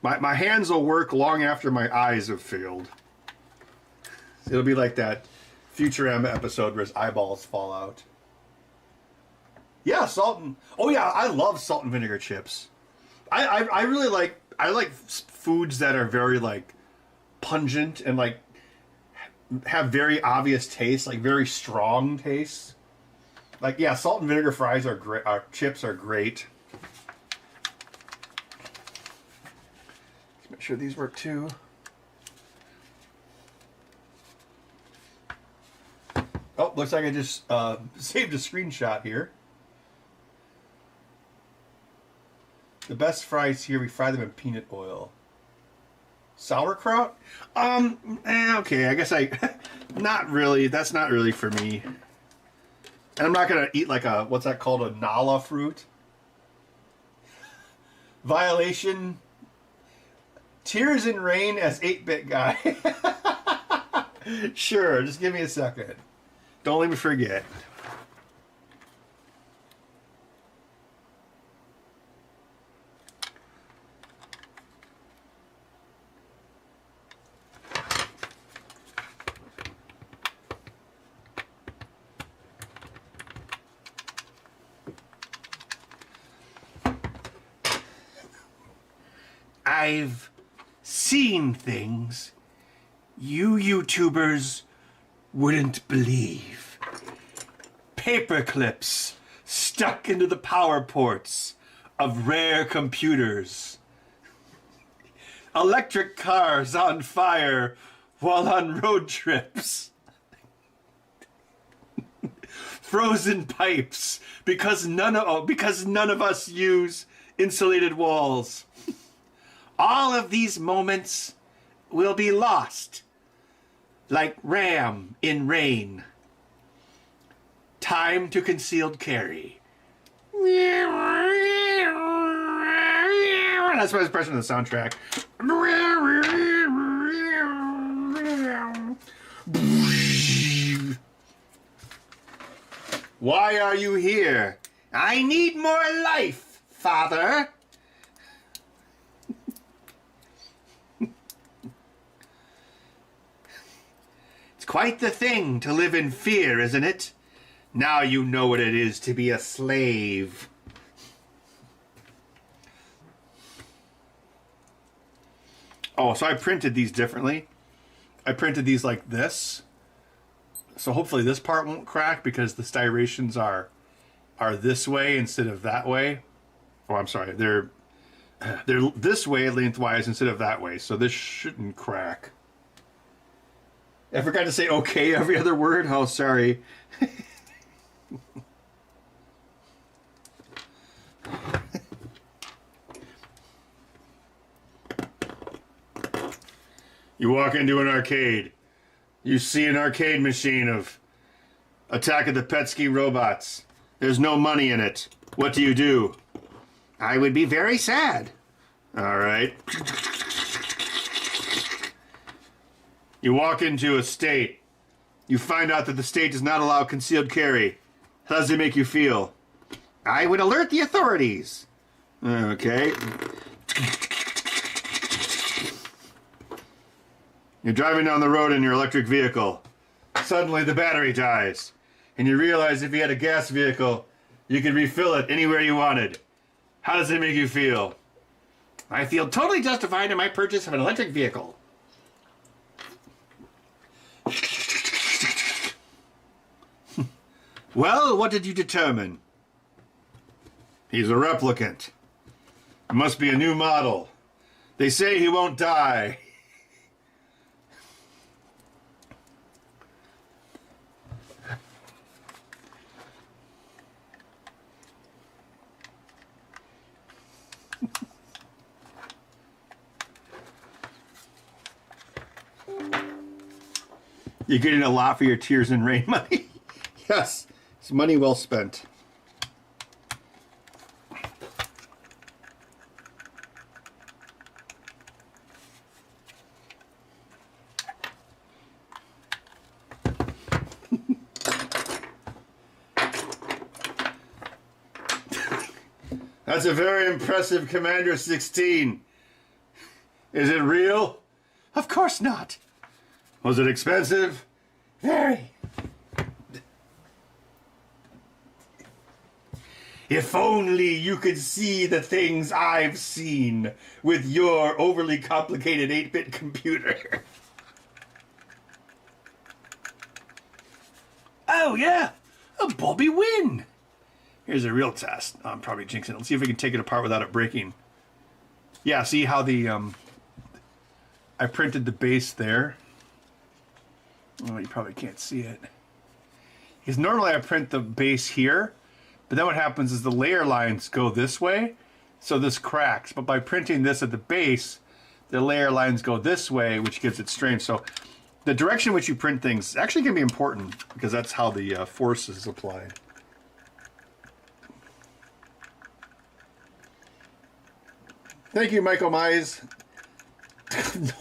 My hands will work long after my eyes have failed. It'll be like that Futurama episode where his eyeballs fall out. Yeah, oh yeah, I love salt and vinegar chips. I really like foods that are very like pungent and like have very obvious taste, like very strong tastes. Like yeah, salt and vinegar fries are great. Our chips are great. Let's make sure these work too. Oh, looks like I just saved a screenshot here. The best fries here, we fry them in peanut oil. Sauerkraut? Okay, I guess not really. That's not really for me. And I'm not going to eat like what's that called? A nala fruit? Violation. Tears in rain as 8-bit guy. Sure, just give me a second. Don't let me forget. I've seen things you YouTubers wouldn't believe. Paper clips stuck into the power ports of rare computers. Electric cars on fire while on road trips. Frozen pipes because none of us use insulated walls. All of these moments will be lost, like Ram in Rain. Time to concealed carry. That's my impression of the soundtrack. Why are you here? I need more life, Father. Quite the thing to live in fear, isn't it? Now you know what it is to be a slave. Oh, so I printed these differently. I printed these like this. So hopefully this part won't crack because the styrations are this way instead of that way. Oh, I'm sorry. They're this way lengthwise instead of that way. So this shouldn't crack. I forgot to say okay every other word. Oh, sorry. You walk into an arcade. You see an arcade machine of Attack of the Petsky robots. There's no money in it. What do you do? I would be very sad. All right. You walk into a state. You find out that the state does not allow concealed carry. How does it make you feel? I would alert the authorities. Okay. You're driving down the road in your electric vehicle. Suddenly the battery dies. And you realize if you had a gas vehicle, you could refill it anywhere you wanted. How does it make you feel? I feel totally justified in my purchase of an electric vehicle. Well, what did you determine? He's a replicant. It must be a new model. They say he won't die. You're getting a lot for your tears and rain money. Yes, it's money well spent. That's a very impressive Commander 16. Is it real? Of course not. Was it expensive? Very. If only you could see the things I've seen with your overly complicated 8-bit computer. Oh, yeah. A Bobby win. Here's a real test. I'm probably jinxing it. Let's see if we can take it apart without it breaking. Yeah, see how the... I printed the base there. Oh, you probably can't see it. Because normally I print the base here, but then what happens is the layer lines go this way, so this cracks. But by printing this at the base, the layer lines go this way, which gives it strength. So the direction in which you print things actually can be important, because that's how the force is applied. Thank you, Michael Mize.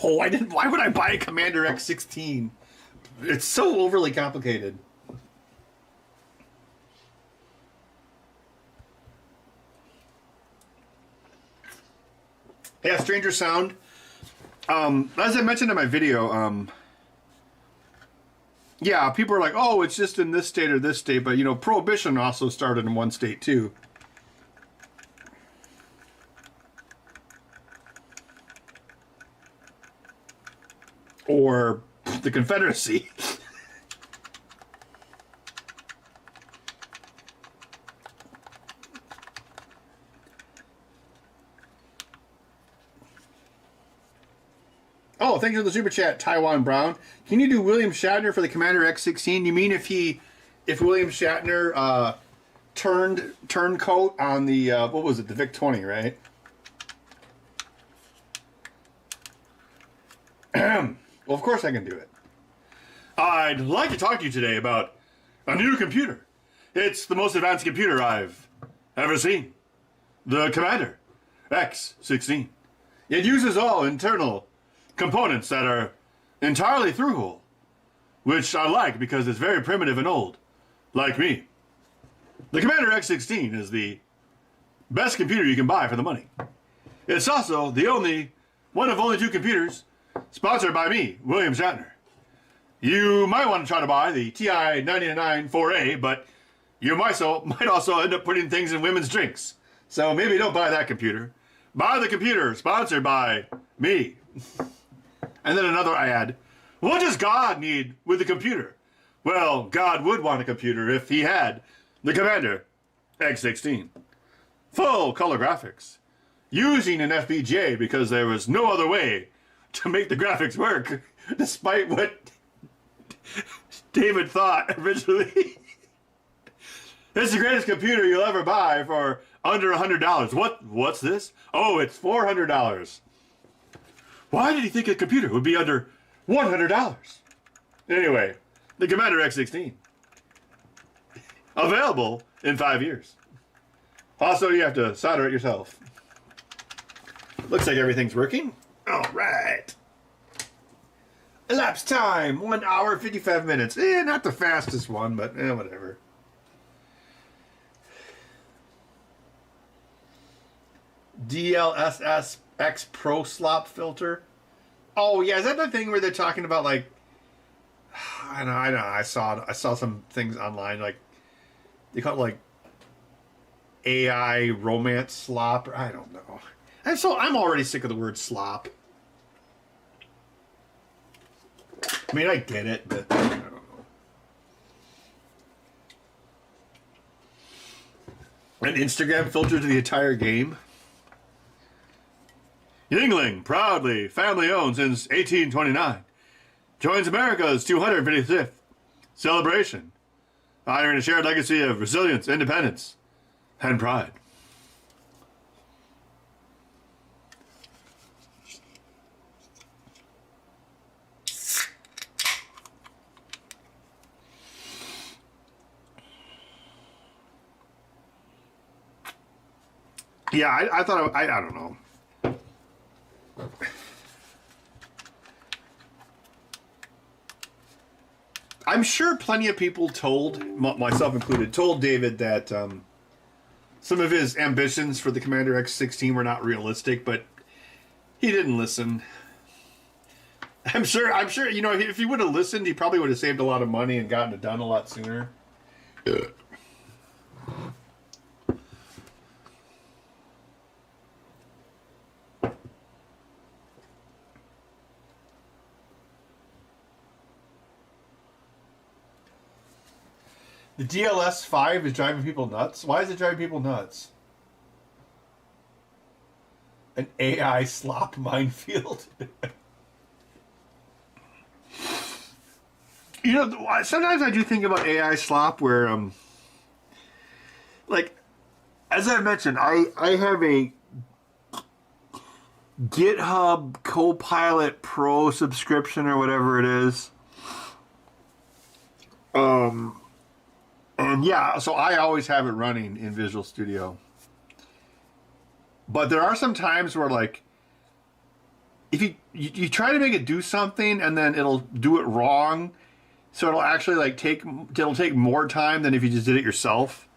No, I didn't. Why would I buy a Commander X16? It's so overly complicated. Yeah, Stranger Sound. As I mentioned in my video, yeah, people are like, oh, it's just in this state or this state, but you know, Prohibition also started in one state too. Or the Confederacy. Oh, thank you for the super chat, Taiwan Brown. Can you do William Shatner for the Commander X16? You mean if William Shatner turncoat on the what was it, the Vic 20, right? Well, of course I can do it. I'd like to talk to you today about a new computer. It's the most advanced computer I've ever seen. The Commander X16. It uses all internal components that are entirely through-hole, which I like because it's very primitive and old, like me. The Commander X16 is the best computer you can buy for the money. It's also the one of only two computers sponsored by me, William Shatner. You might want to try to buy the TI-99 4A, but you might also end up putting things in women's drinks. So maybe don't buy that computer. Buy the computer, sponsored by me. And then another I add, what does God need with a computer? Well, God would want a computer if he had the Commander X16. Full color graphics. Using an FPGA because there was no other way to make the graphics work, despite what David thought originally. It's the greatest computer you'll ever buy for under $100. What's this? Oh, it's $400. Why did he think a computer would be under $100? Anyway, the Commander X16. Available in 5 years. Also, you have to solder it yourself. Looks like everything's working. All right. Elapsed time, 1 hour, 55 minutes. Not the fastest one, but whatever. DLSS X Pro Slop filter. Oh yeah, is that the thing where they're talking about like? I know. I saw some things online like they call it like AI romance slop. Or I don't know. I'm already sick of the word slop. I mean, I get it, but I don't know. An Instagram filter to the entire game. Yingling, proudly family-owned since 1829, joins America's 255th celebration, honoring a shared legacy of resilience, independence, and pride. Yeah, I thought, I don't know. I'm sure plenty of people told, myself included, told David that some of his ambitions for the Commander X16 were not realistic, but he didn't listen. I'm sure, you know, if he would have listened, he probably would have saved a lot of money and gotten it done a lot sooner. The DLS-5 is driving people nuts? Why is it driving people nuts? An AI slop minefield? You know, sometimes I do think about AI slop where, like, as I mentioned, I have a GitHub Copilot Pro subscription or whatever it is. And yeah, so I always have it running in Visual Studio. But there are some times where, like, if you try to make it do something and then it'll do it wrong, so it'll actually like take more time than if you just did it yourself.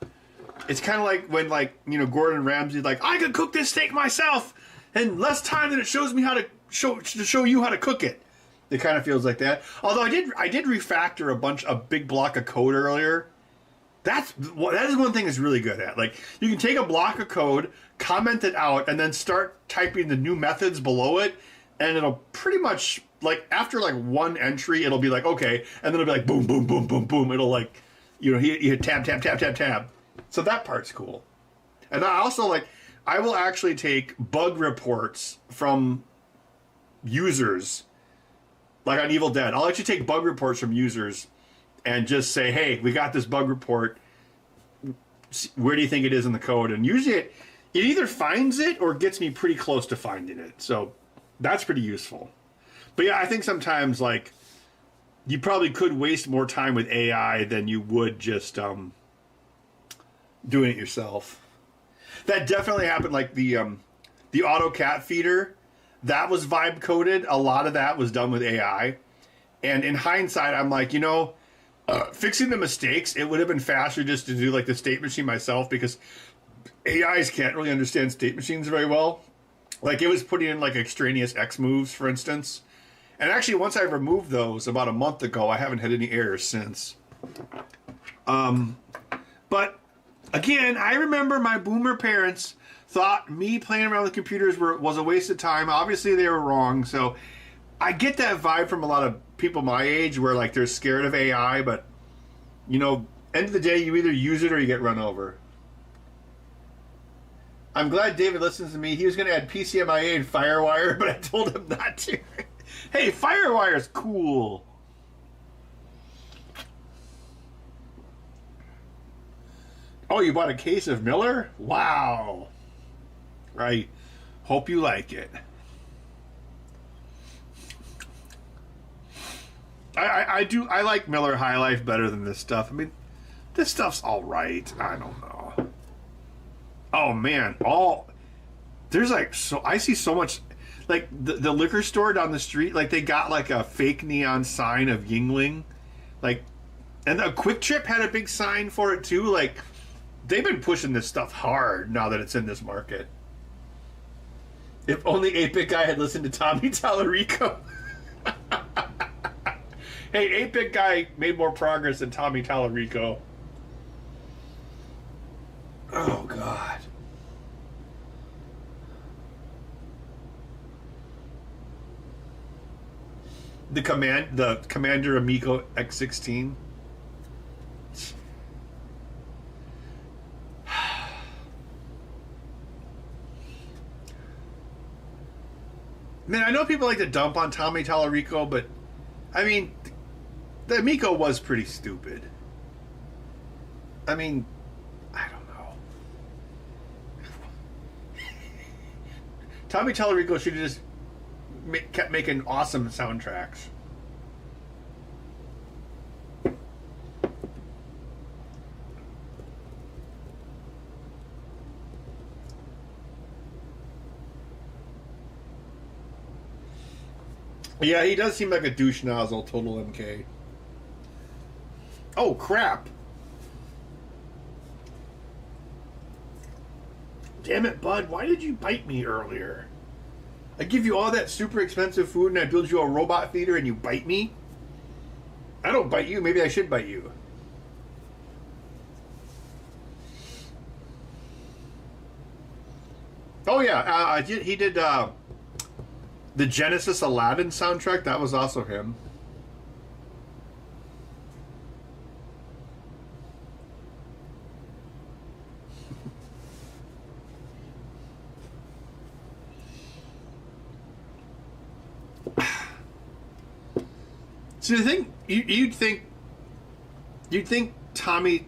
It's kind of like when, like, you know, Gordon Ramsay's like, I could cook this steak myself in less time than it shows me how to show you how to cook it. It kind of feels like that. Although I did refactor a big block of code earlier. That is one thing it's really good at. Like, you can take a block of code, comment it out, and then start typing the new methods below it, and it'll pretty much, like, after like one entry, it'll be like, okay, and then it'll be like boom, boom, boom, boom, boom. It'll like, you know, you hit tab, tab, tab, tab, tab. So that part's cool. And I also, like, I will actually take bug reports from users, like on Evil Dead. I'll actually take bug reports from users and just say, hey, we got this bug report. Where do you think it is in the code? And usually it either finds it or gets me pretty close to finding it. So that's pretty useful. But yeah, I think sometimes, like, you probably could waste more time with AI than you would just doing it yourself. That definitely happened. Like the auto cat feeder, that was vibe coded. A lot of that was done with AI. And in hindsight, I'm like, you know, fixing the mistakes, it would have been faster just to do like the state machine myself, because AIs can't really understand state machines very well. Like, it was putting in like extraneous X moves, for instance. And actually, once I removed those about a month ago, I haven't had any errors since. But again, I remember my boomer parents thought me playing around with computers was a waste of time. Obviously, they were wrong. So I get that vibe from a lot of people my age where like they're scared of AI, but you know, end of the day, you either use it or you get run over. I'm glad David listens to me. He was going to add PCMIA and Firewire, but I told him not to. Hey, Firewire's cool. Oh, you bought a case of Miller? Wow. I hope you like it. I like Miller High Life better than this stuff. I mean, this stuff's all right. I don't know. Oh man, there's like I see so much, like the liquor store down the street, like they got like a fake neon sign of Yingling, like, and a Quick Trip had a big sign for it too. Like they've been pushing this stuff hard now that it's in this market. If only 8-Bit Guy had listened to Tommy Tallarico. Hey, 8-Bit Guy made more progress than Tommy Tallarico. Oh, God. The Commander Amico X16. Man, I know people like to dump on Tommy Tallarico, but I mean, the Amico was pretty stupid. I mean, I don't know. Tommy Tallarico should have just kept making awesome soundtracks. Yeah, he does seem like a douche nozzle, total MK. Oh, crap. Damn it, bud. Why did you bite me earlier? I give you all that super expensive food and I build you a robot feeder and you bite me? I don't bite you. Maybe I should bite you. Oh, yeah. He did the Genesis Aladdin soundtrack. That was also him. So the thing, you'd think Tommy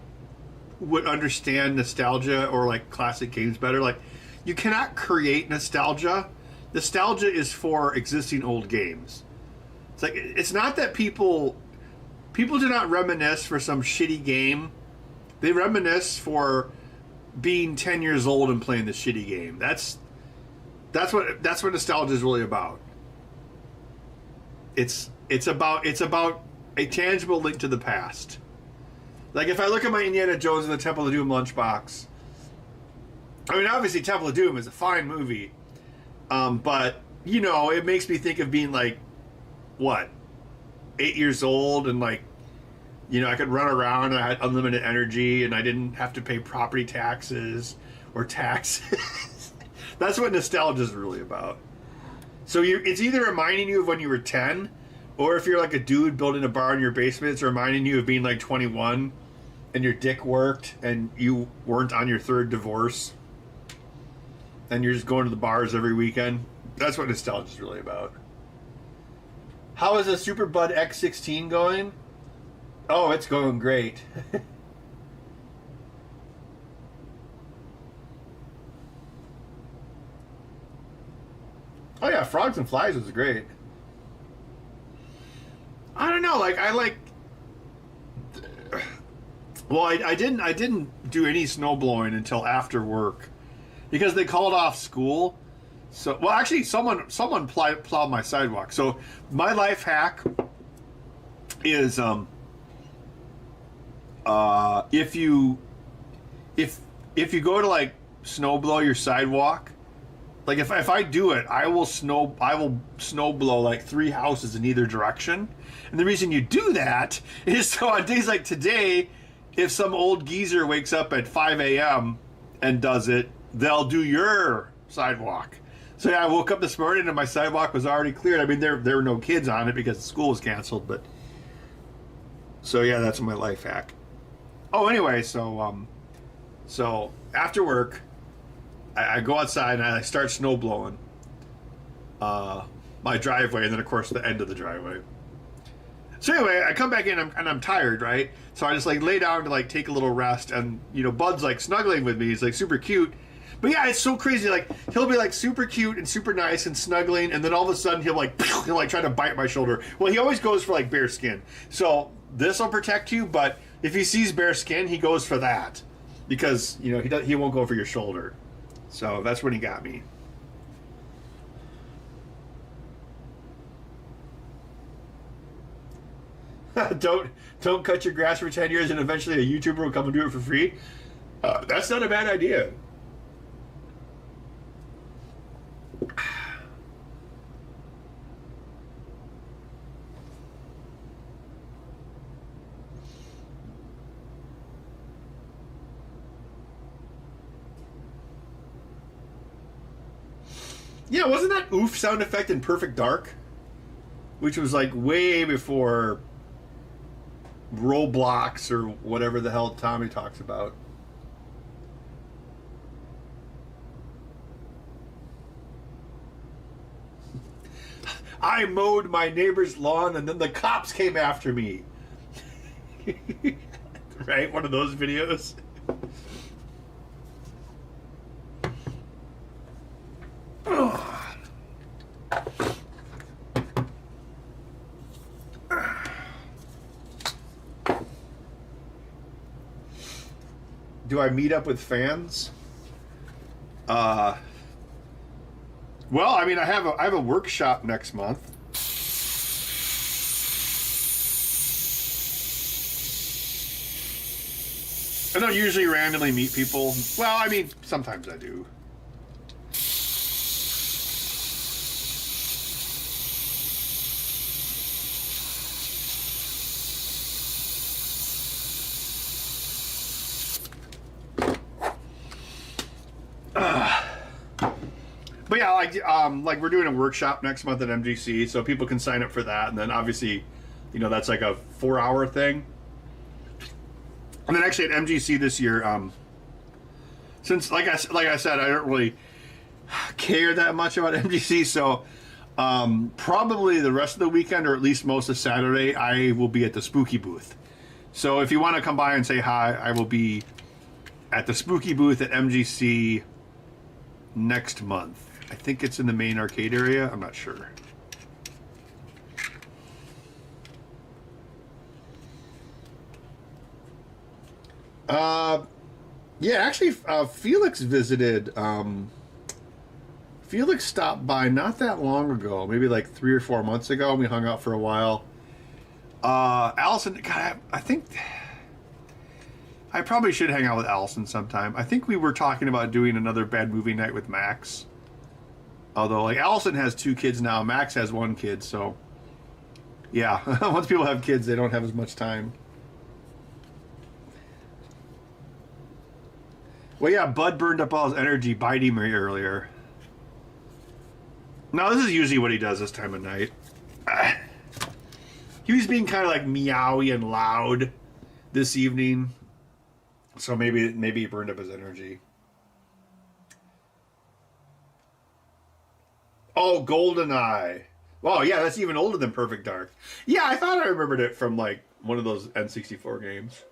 would understand nostalgia or like classic games better. Like, you cannot create nostalgia. Nostalgia is for existing old games. It's like, it's not that people do not reminisce for some shitty game. They reminisce for being 10 years old and playing the shitty game. That's what nostalgia is really about. It's about a tangible link to the past. Like if I look at my Indiana Jones and the Temple of Doom lunchbox, I mean obviously Temple of Doom is a fine movie, but you know it makes me think of being like, what, 8 years old and like, you know, I could run around and I had unlimited energy and I didn't have to pay property taxes or taxes. That's what nostalgia is really about. So it's either reminding you of when you were 10, or if you're like a dude building a bar in your basement, it's reminding you of being like 21 and your dick worked and you weren't on your third divorce and you're just going to the bars every weekend. That's what nostalgia is really about. How is the Super Bud X16 going? Oh, it's going great. Oh yeah, Frogs and Flies was great. I don't know, like I like. Well, I didn't do any snow blowing until after work, because they called off school. So, well, actually, someone plowed my sidewalk. So my life hack is if you go to like snow blow your sidewalk. Like if I do it, I will snow blow like 3 houses in either direction. And the reason you do that is so on days like today, if some old geezer wakes up at 5 a.m. and does it, they'll do your sidewalk. So yeah, I woke up this morning and my sidewalk was already cleared. I mean, there were no kids on it because school was canceled, but so yeah, that's my life hack. Oh, anyway, so after work, I go outside and I start snow blowing my driveway, and then of course the end of the driveway. So anyway, I come back in and I'm tired, right? So I just like lay down to like take a little rest, and you know, Bud's like snuggling with me. He's like super cute. But yeah, it's so crazy. Like he'll be like super cute and super nice and snuggling, and then all of a sudden he'll like try to bite my shoulder. Well, he always goes for like bare skin. So this will protect you, but if he sees bare skin, he goes for that because you know he won't go for your shoulder. So that's when he got me. Don't cut your grass for 10 years and eventually a YouTuber will come and do it for free. That's not a bad idea. Yeah, wasn't that oof sound effect in Perfect Dark? Which was like way before Roblox or whatever the hell Tommy talks about. I mowed my neighbor's lawn and then the cops came after me. Right? One of those videos. Do I meet up with fans? Well, I mean, I have a workshop next month. I don't usually randomly meet people. Well, I mean, sometimes I do. But yeah, like we're doing a workshop next month at MGC, so people can sign up for that, and then obviously, you know, that's like a 4-hour thing. And then actually at MGC this year, since like I said, I don't really care that much about MGC, so probably the rest of the weekend, or at least most of Saturday, I will be at the Spooky booth. So if you want to come by and say hi, I will be at the Spooky booth at MGC next month. I think it's in the main arcade area. I'm not sure. Yeah, actually, Felix visited. Felix stopped by not that long ago, maybe like 3 or 4 months ago, and we hung out for a while. Allison, God, I think I probably should hang out with Allison sometime. I think we were talking about doing another bad movie night with Max. Although, like, Allison has 2 kids now, Max has 1 kid, so yeah, once people have kids, they don't have as much time. Well, yeah, Bud burned up all his energy biting me earlier. No, this is usually what he does this time of night. He was being kind of like meowy and loud this evening, so maybe he burned up his energy. Oh, GoldenEye. Wow, yeah, that's even older than Perfect Dark. Yeah, I thought I remembered it from like one of those N64 games.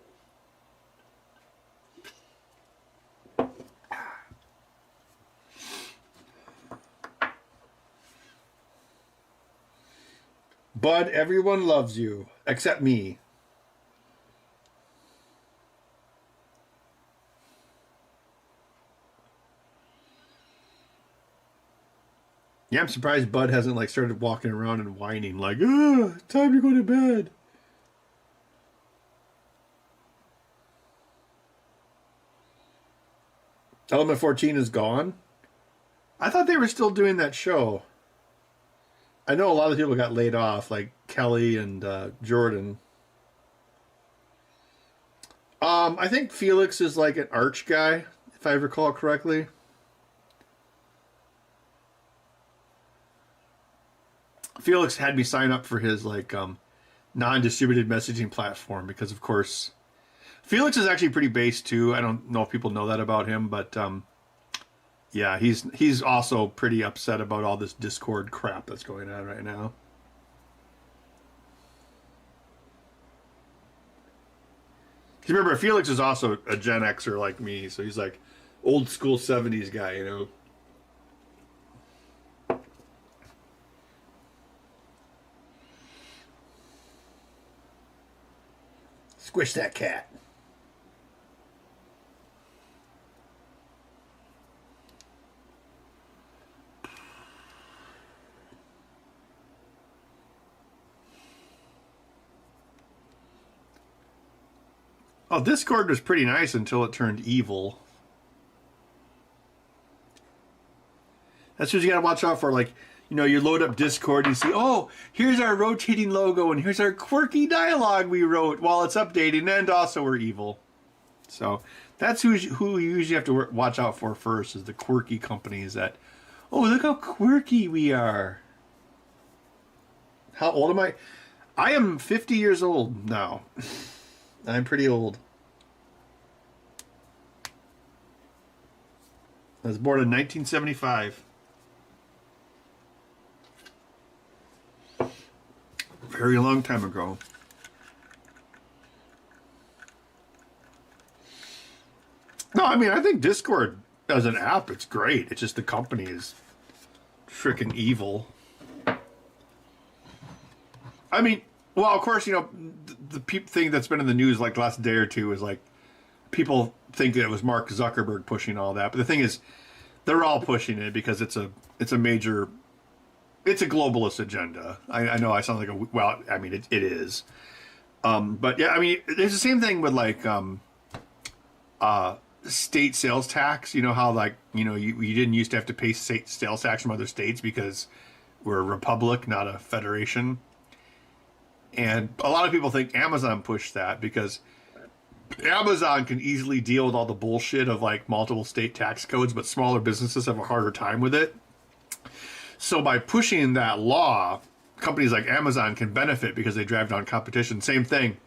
Bud, everyone loves you, except me. Yeah, I'm surprised Bud hasn't like started walking around and whining like, time to go to bed. Element 14 is gone? I thought they were still doing that show. I know a lot of people got laid off, like Kelly and Jordan. I think Felix is like an arch guy, if I recall correctly. Felix had me sign up for his like non-distributed messaging platform because, of course, Felix is actually pretty based too. I don't know if people know that about him, but yeah, he's also pretty upset about all this Discord crap that's going on right now. Remember, Felix is also a Gen Xer like me, so he's like old school 70s guy, you know. Squish that cat. Oh, Discord was pretty nice until it turned evil. That's what you gotta watch out for. Like, you know, you load up Discord and you see, oh, here's our rotating logo and here's our quirky dialogue we wrote while it's updating, and also we're evil. So that's who you usually have to watch out for first, is the quirky companies that, oh, look how quirky we are. How old am I? I am 50 years old now. I'm pretty old. I was born in 1975. Very long time ago. No, I mean, I think Discord as an app, it's great. It's just the company is freaking evil. I mean, well, of course, you know, the thing that's been in the news like the last day or two is like people think that it was Mark Zuckerberg pushing all that, but the thing is, they're all pushing it because it's a major, it's a globalist agenda. I know I sound like a, well, I mean it is, but yeah, I mean there's the same thing with like state sales tax. You know how like you know you didn't used to have to pay state sales tax from other states because we're a republic, not a federation. And a lot of people think Amazon pushed that because Amazon can easily deal with all the bullshit of like multiple state tax codes, but smaller businesses have a harder time with it. So by pushing that law, companies like Amazon can benefit because they drive down competition. Same thing.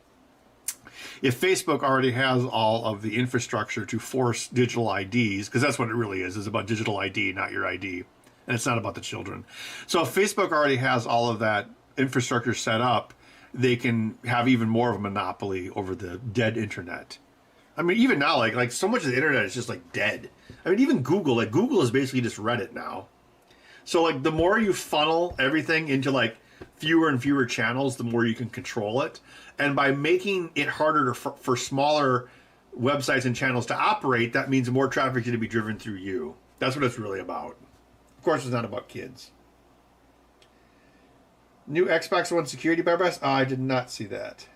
If Facebook already has all of the infrastructure to force digital IDs, because that's what it really is about digital ID, not your ID. And it's not about the children. So if Facebook already has all of that infrastructure set up, they can have even more of a monopoly over the dead internet. I mean, even now, like so much of the internet is just like dead. I mean, even Google, like Google is basically just Reddit now. So like the more you funnel everything into like fewer and fewer channels, the more you can control it. And by making it harder for smaller websites and channels to operate, that means more traffic is going to be driven through you. That's what it's really about. Of course, it's not about kids. New Xbox One security bypass? Oh, I did not see that.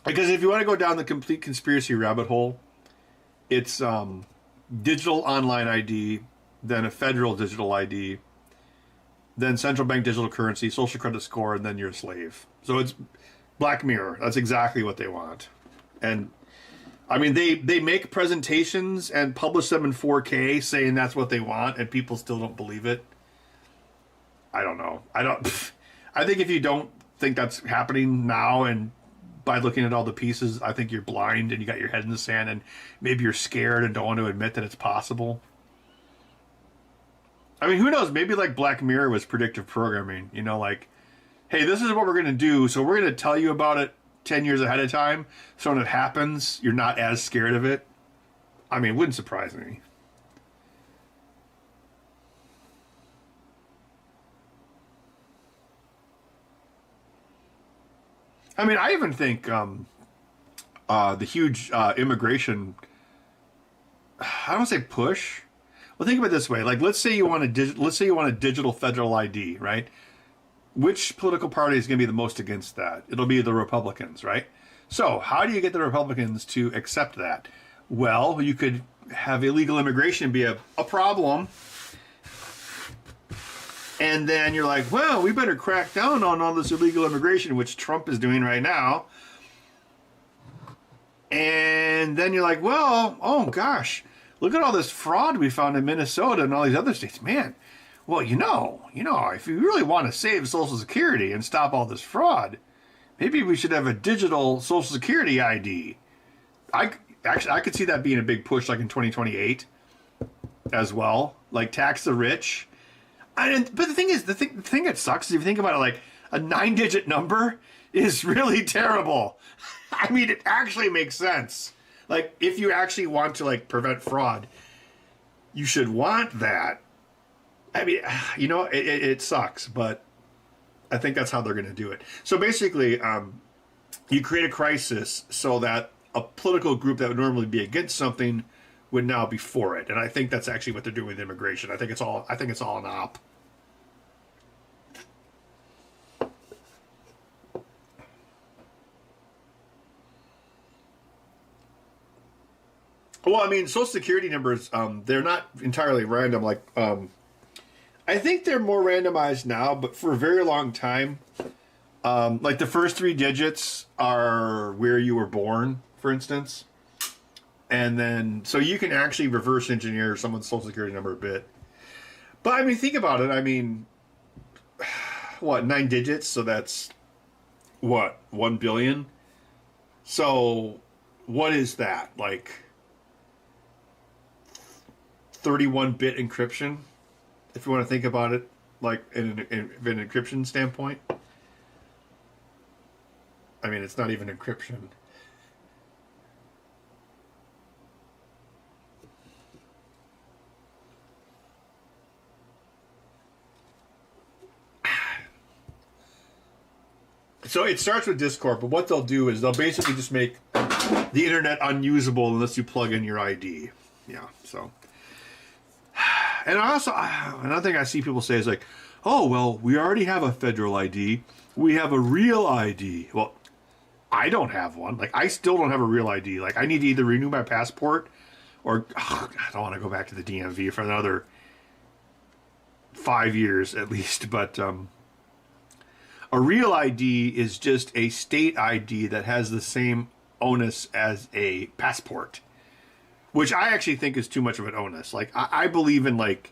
Because if you want to go down the complete conspiracy rabbit hole, it's digital online ID, then a federal digital ID, then central bank digital currency, social credit score, and then you're a slave. So it's Black Mirror. That's exactly what they want. And I mean, they make presentations and publish them in 4K saying that's what they want, and people still don't believe it. I don't know. I think if you don't think that's happening now and by looking at all the pieces, I think you're blind and you got your head in the sand and maybe you're scared and don't want to admit that it's possible. I mean, who knows? Maybe like Black Mirror was predictive programming, you know, like, hey, this is what we're going to do. So we're going to tell you about it 10 years ahead of time. So when it happens, you're not as scared of it. I mean, it wouldn't surprise me. I mean, I even think the huge immigration, I don't say push. Well, think of it this way: like, let's say you want a digital federal ID, right? Which political party is going to be the most against that? It'll be the Republicans, right? So, how do you get the Republicans to accept that? Well, you could have illegal immigration be a problem. And then you're like, well, we better crack down on all this illegal immigration, which Trump is doing right now. And then you're like, well, oh gosh, look at all this fraud we found in Minnesota and all these other states. Man, well, you know, if you really want to save Social Security and stop all this fraud, maybe we should have a digital Social Security ID. I could see that being a big push, like in 2028 as well, like tax the rich. But the thing is, the thing that sucks is if you think about it, like a 9-digit number is really terrible. I mean, it actually makes sense. Like, if you actually want to like prevent fraud, you should want that. I mean, you know, it sucks, but I think that's how they're going to do it. So basically, you create a crisis so that a political group that would normally be against something would now be for it, and I think that's actually what they're doing with immigration. I think it's all an op. Well, I mean, Social Security numbers, they're not entirely random. Like, I think they're more randomized now, but for a very long time, like the first 3 digits are where you were born, for instance. And then, so you can actually reverse engineer someone's Social Security number a bit. But, I mean, think about it. I mean, what, 9 digits? So that's, what, 1 billion? So, what is that? Like 31-bit encryption, if you want to think about it, like in an encryption standpoint. I mean, it's not even encryption. So it starts with Discord, but what they'll do is they'll basically just make the internet unusable unless you plug in your ID. Yeah, so. And also, another thing I see people say is like, oh, well, we already have a federal ID. We have a real ID. Well, I don't have one. Like, I still don't have a real ID. Like, I need to either renew my passport or I don't want to go back to the DMV for another 5 years at least. But a real ID is just a state ID that has the same onus as a passport, which I actually think is too much of an onus. Like, I believe in, like,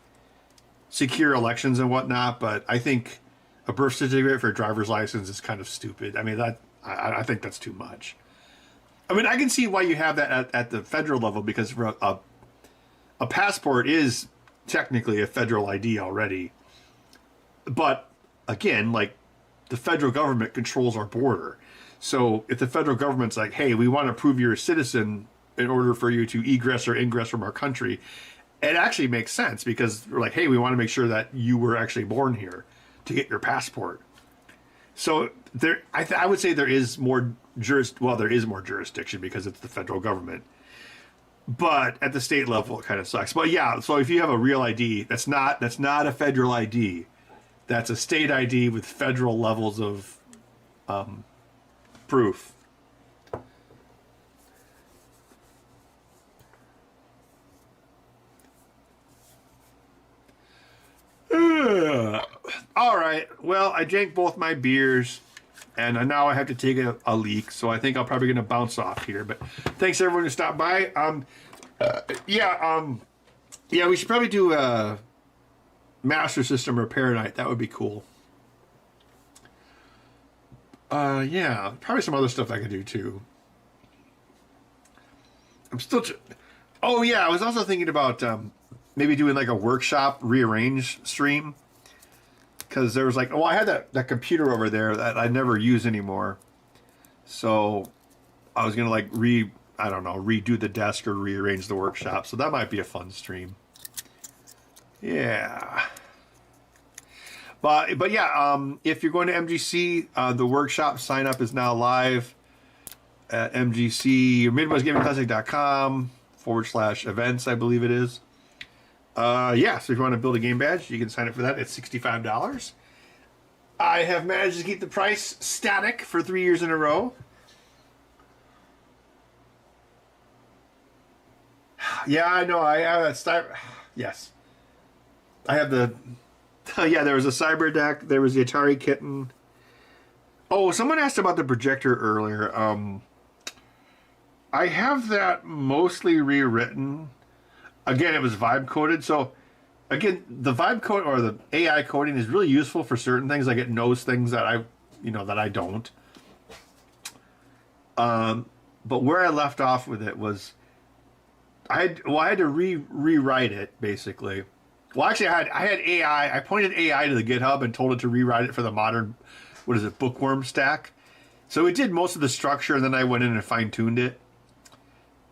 secure elections and whatnot, but I think a birth certificate for a driver's license is kind of stupid. I mean, I think that's too much. I mean, I can see why you have that at the federal level, because for a passport is technically a federal ID already. But, again, like, the federal government controls our border. So if the federal government's like, hey, we want to prove you're a citizen in order for you to egress or ingress from our country, it actually makes sense, because we're like, hey, we want to make sure that you were actually born here to get your passport. So there, I would say there is more jurisdiction because it's the federal government. But at the state level, it kind of sucks. But yeah, so if you have a real ID, that's not a federal ID. That's a state ID with federal levels of proof. All right. Well, I drank both my beers, and now I have to take a leak, so I think I'm probably going to bounce off here. But thanks everyone who stopped by. Yeah, we should probably do a Master System repair night. That would be cool. Yeah, probably some other stuff I could do too. I'm still. Oh yeah, I was also thinking about maybe doing like a workshop rearrange stream, because there was like, I had that computer over there that I never use anymore, so I was gonna like redo the desk or rearrange the workshop. So that might be a fun stream. Yeah. But yeah, if you're going to MGC, the workshop sign up is now live at MGC or MidwestGamingClassic.com/events, I believe it is. Yeah, so if you want to build a game badge, you can sign up for that. It's $65. I have managed to keep the price static for 3 years in a row. Yeah, I know. I have that. Yes, I have the. Yeah, there was a Cyber Deck. There was the Atari Kitten. Oh, someone asked about the projector earlier. I have that mostly rewritten. Again, it was vibe coded. So, again, the vibe code or the AI coding is really useful for certain things. Like it knows things that I don't. But where I left off with it was, I had to rewrite it basically. Well, actually, I had AI. I pointed AI to the GitHub and told it to rewrite it for the modern, bookworm stack. So it did most of the structure, and then I went in and fine tuned it.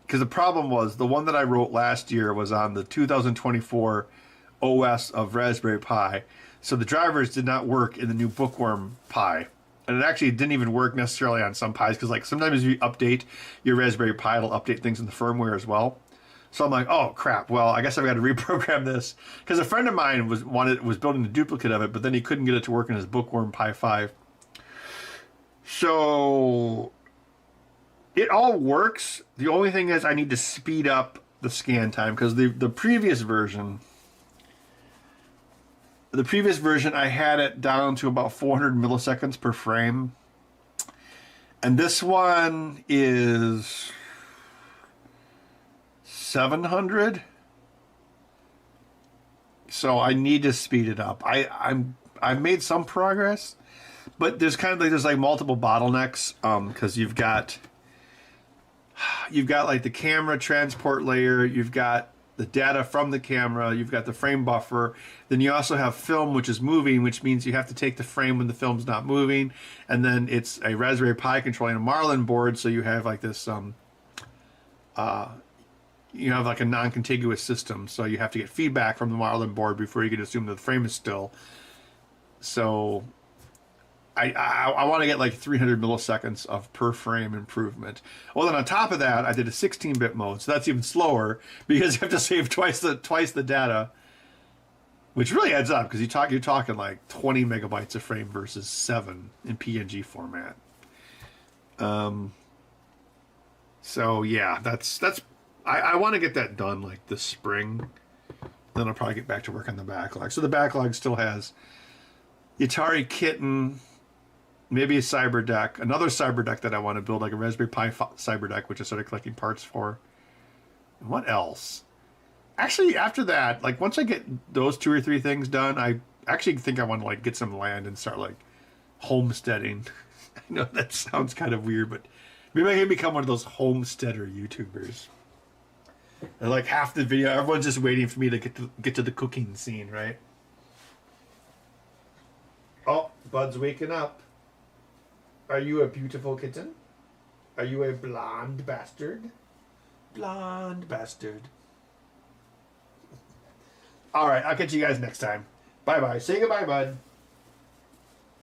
Because the problem was the one that I wrote last year was on the 2024 OS of Raspberry Pi. So the drivers did not work in the new Bookworm Pi. And it actually didn't even work necessarily on some Pis, because like sometimes if you update your Raspberry Pi, it'll update things in the firmware as well. So I'm like, oh crap, well, I guess I've got to reprogram this. Because a friend of mine was building a duplicate of it, but then he couldn't get it to work in his Bookworm Pi 5. So it all works. The only thing is I need to speed up the scan time, because the previous version I had it down to about 400 milliseconds per frame. And this one is 700. So I need to speed it up. I've made some progress, but there's like multiple bottlenecks, because you've got like the camera transport layer, you've got the data from the camera, you've got the frame buffer, then you also have film which is moving, which means you have to take the frame when the film's not moving, and then it's a Raspberry Pi controlling a Marlin board, so you have like this you have like a non-contiguous system, so you have to get feedback from the Marlin board before you can assume that the frame is still. So I want to get like 300 milliseconds of per frame improvement. Well, then on top of that, I did a 16-bit mode, so that's even slower because you have to save twice the data, which really adds up because you're talking like 20 megabytes a frame versus 7 in PNG format. So yeah, that's I want to get that done like this spring. Then I'll probably get back to work on the backlog. So the backlog still has the Atari Kitten, maybe a Cyber Deck, another Cyber Deck that I want to build, like a Raspberry Pi Cyber Deck, which I started collecting parts for. And what else? Actually, after that, like once I get those 2 or 3 things done, I actually think I want to like get some land and start like homesteading. I know that sounds kind of weird, but maybe I can become one of those homesteader YouTubers. And like half the video, everyone's just waiting for me to get to the cooking scene, right? Oh, Bud's waking up. Are you a beautiful kitten? Are you a blonde bastard? Blonde bastard. All right, I'll catch you guys next time. Bye-bye. Say goodbye, Bud.